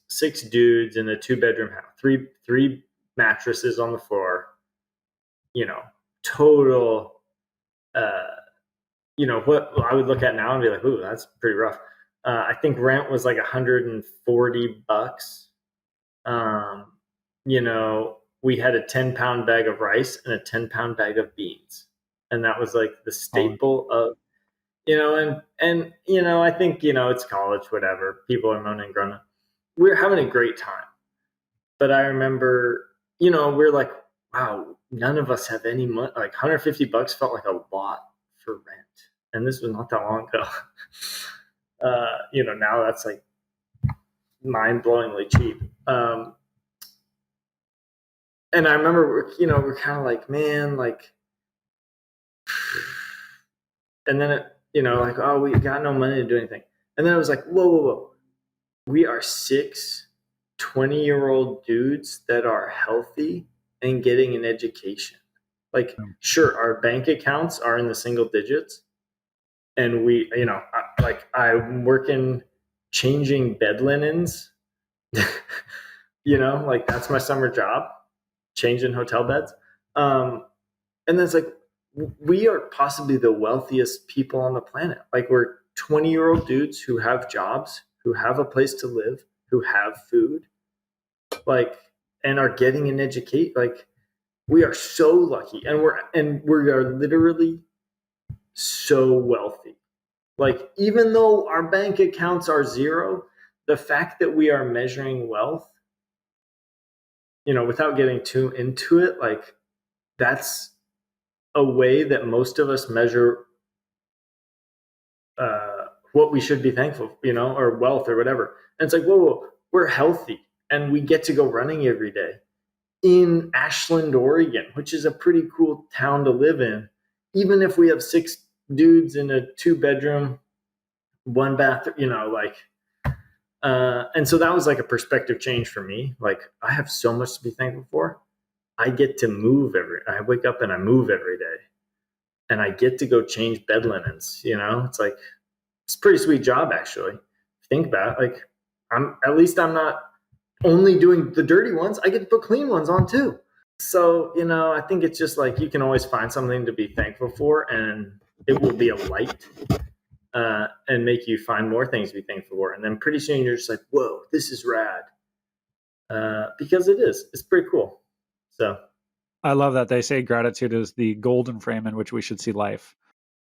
dudes in a 2-bedroom house, three mattresses on the floor, you know, total what I would look at now and be like, ooh, that's pretty rough. I think rent was like $140. Um, we had a 10-pound bag of rice and a 10-pound bag of beans. And that was like the Oh, staple of, I think, it's college, whatever. People are moaning and groaning. We're having a great time. But I remember, we're like, wow, none of us have any money. Like $150 felt like a lot for rent. And this was not that long ago. Now that's like mind-blowingly cheap. And I remember, we're kind of like, man, like, and then like, oh, we got no money to do anything. And then it was like, whoa, whoa, whoa. We are 20-year-old dudes that are healthy and getting an education. Like, sure, our bank accounts are in the single digits. And we, I'm working changing bed linens, like that's my summer job, changing hotel beds. And then it's like, we are possibly the wealthiest people on the planet. Like we're 20-year-old dudes who have jobs, who have a place to live, who have food, like, and are getting an educate. Like we are so lucky, and we are literally so wealthy. Like even though our bank accounts are zero, the fact that we are measuring wealth, without getting too into it, like that's a way that most of us measure what we should be thankful, or wealth or whatever. And it's like, whoa, we're healthy and we get to go running every day in Ashland, Oregon, which is a pretty cool town to live in. Even if we have 6 dudes in a 2-bedroom, 1 bathroom, and so that was like a perspective change for me. Like I have so much to be thankful for. I get to move I wake up and I move every day. And I get to go change bed linens. It's like it's a pretty sweet job actually. Think about it. Like I'm not only doing the dirty ones. I get to put clean ones on too. So I think it's just like you can always find something to be thankful for, and it will be a light and make you find more things to be thankful for. And then pretty soon you're just like, whoa, this is rad, because it is. It's pretty cool. So I love that they say gratitude is the golden frame in which we should see life.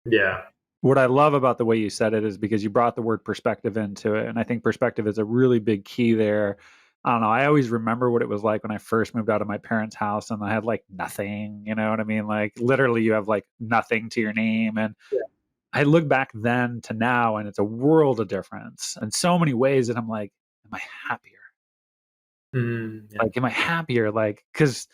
yeah. What I love about the way you said it is because you brought the word perspective into it. And I think perspective is a really big key there. I don't know. I always remember what it was like when I first moved out of my parents' house and I had like nothing, you know what I mean? Like literally you have like nothing to your name. And Yeah. I look back then to now and it's a world of difference in so many ways. And I'm like, am I happier? Yeah. Like, am I happier? Like, because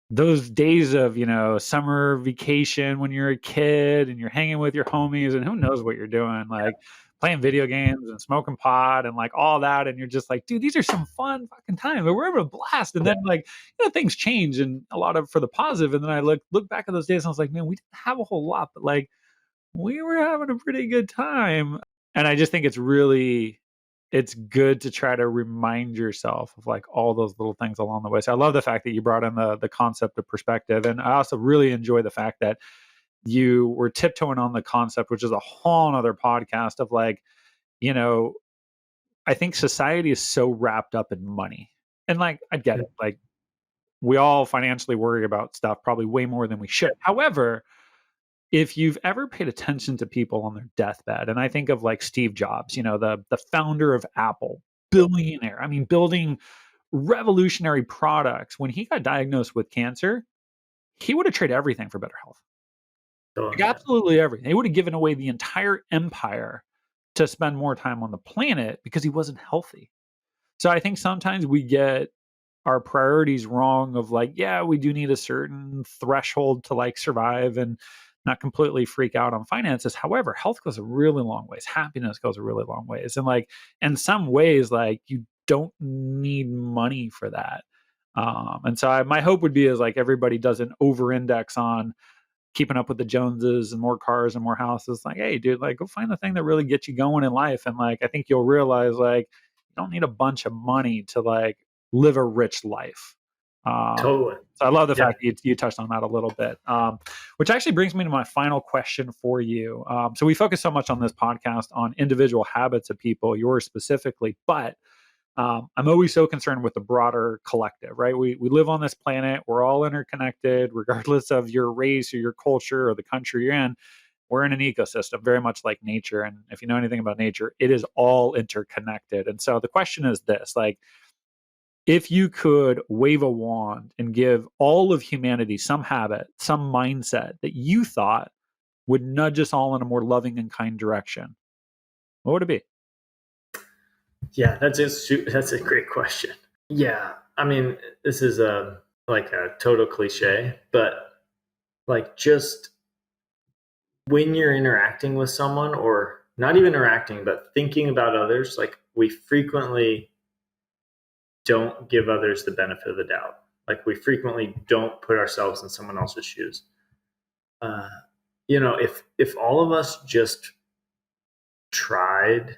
those days of, summer vacation when you're a kid and you're hanging with your homies and who knows what you're doing, like playing video games and smoking pot and like all that. And you're just like, dude, these are some fun fucking times. But we're having a blast. And then like, things change and a lot of for the positive. And then I look back at those days and I was like, man, we didn't have a whole lot, but like we were having a pretty good time. And I just think it's good to try to remind yourself of like all those little things along the way. So I love the fact that you brought in the concept of perspective. And I also really enjoy the fact that you were tiptoeing on the concept, which is a whole nother podcast of like, I think society is so wrapped up in money. And like, I get it. Like we all financially worry about stuff probably way more than we should. However, if you've ever paid attention to people on their deathbed, and I think of like Steve Jobs, the founder of Apple, billionaire, I mean, building revolutionary products. When he got diagnosed with cancer, he would have traded everything for better health. Like absolutely everything. He would have given away the entire empire to spend more time on the planet because he wasn't healthy. So I think sometimes we get our priorities wrong of like, yeah, we do need a certain threshold to like survive and not completely freak out on finances. However, health goes a really long ways. Happiness goes a really long ways. And like in some ways, like you don't need money for that. And so my hope would be is like everybody doesn't over index on keeping up with the Joneses and more cars and more houses. Like, hey, dude, like go find the thing that really gets you going in life. And like, I think you'll realize like you don't need a bunch of money to like live a rich life. Totally. So I love the Yeah. fact that you touched on that a little bit, which actually brings me to my final question for you. So we focus so much on this podcast on individual habits of people, yours specifically, but I'm always so concerned with the broader collective, right? We live on this planet. We're all interconnected, regardless of your race or your culture or the country you're in. We're in an ecosystem, very much like nature. And if you know anything about nature, it is all interconnected. And so the question is this, like, if you could wave a wand and give all of humanity some habit, some mindset that you thought would nudge us all in a more loving and kind direction, what would it be? Yeah, that's a great question. Yeah, I mean, this is like a total cliche, but like just when you're interacting with someone, or not even interacting, but thinking about others, like we frequently don't give others the benefit of the doubt. Like we frequently don't put ourselves in someone else's shoes. Uh, if all of us just tried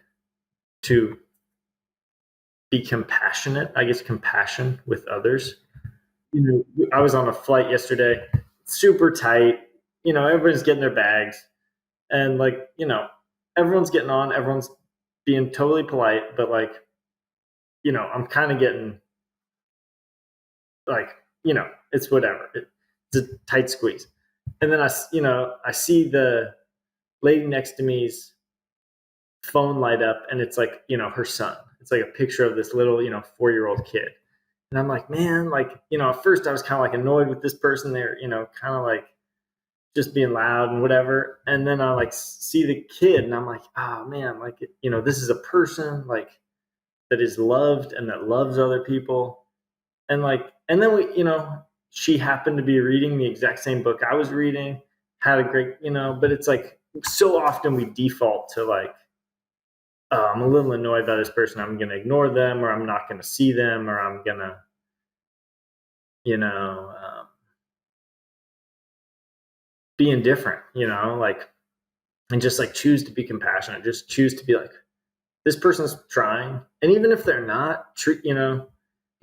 to be compassionate, I guess compassion with others. I was on a flight yesterday, super tight. Everybody's getting their bags, and like, everyone's getting on, everyone's being totally polite, but like, I'm kind of getting like, it's whatever. It's a tight squeeze. And then I see the lady next to me's phone light up, and it's like, her son. It's like a picture of this little, 4-year-old kid. And I'm like, man, like, at first I was kind of like annoyed with this person. They're, kind of like just being loud and whatever. And then I like see the kid and I'm like, oh man, like, this is a person like that is loved and that loves other people. And like, and then she happened to be reading the exact same book I was reading, had a great, but it's like so often we default to like, I'm a little annoyed by this person, I'm going to ignore them, or I'm not going to see them, or I'm going to, be indifferent, like, and just like choose to be compassionate, just choose to be like, this person's trying. And even if they're not,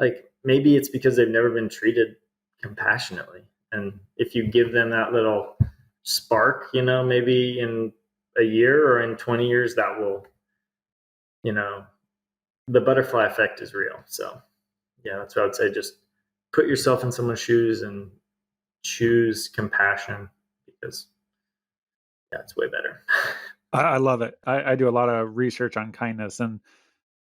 like maybe it's because they've never been treated compassionately. And if you give them that little spark, maybe in a year or in 20 years, that will, the butterfly effect is real. So yeah, that's what I would say. Just put yourself in someone's shoes and choose compassion, because yeah, it's way better. I love it. I do a lot of research on kindness, and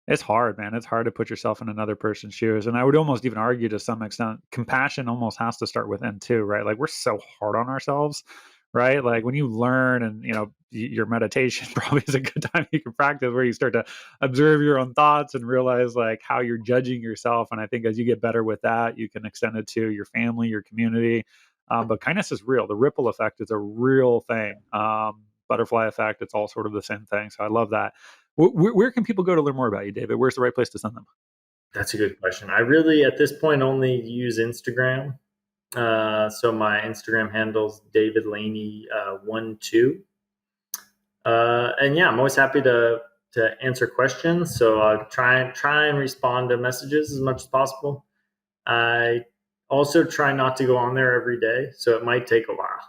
it's hard, man. It's hard to put yourself in another person's shoes. And I would almost even argue to some extent, compassion almost has to start within too, right? Like we're so hard on ourselves, right? Like when you learn, and your meditation probably is a good time you can practice, where you start to observe your own thoughts and realize like how you're judging yourself. And I think as you get better with that, you can extend it to your family, your community. But kindness is real. The ripple effect is a real thing. Butterfly effect, it's all sort of the same thing. So I love that. Where can people go to learn more about you, David? Where's the right place to send them? That's a good question. I really, at this point, only use Instagram. So my Instagram handle's David Laney 12. And yeah, I'm always happy to answer questions. So I'll try and respond to messages as much as possible. I also try not to go on there every day, so it might take a while.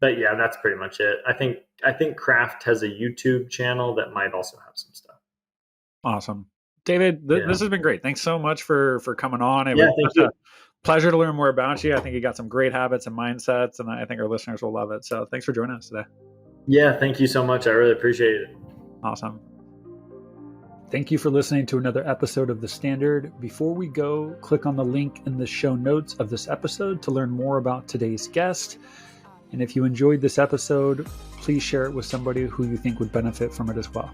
But yeah, that's pretty much it. I think Craft has a YouTube channel that might also have some stuff. Awesome. David, this has been great. Thanks so much for coming on. It was thank you. a pleasure to learn more about you. I think you got some great habits and mindsets, and I think our listeners will love it. So thanks for joining us today. Yeah, thank you so much. I really appreciate it. Awesome. Thank you for listening to another episode of The Standard. Before we go, click on the link in the show notes of this episode to learn more about today's guest. And if you enjoyed this episode, please share it with somebody who you think would benefit from it as well.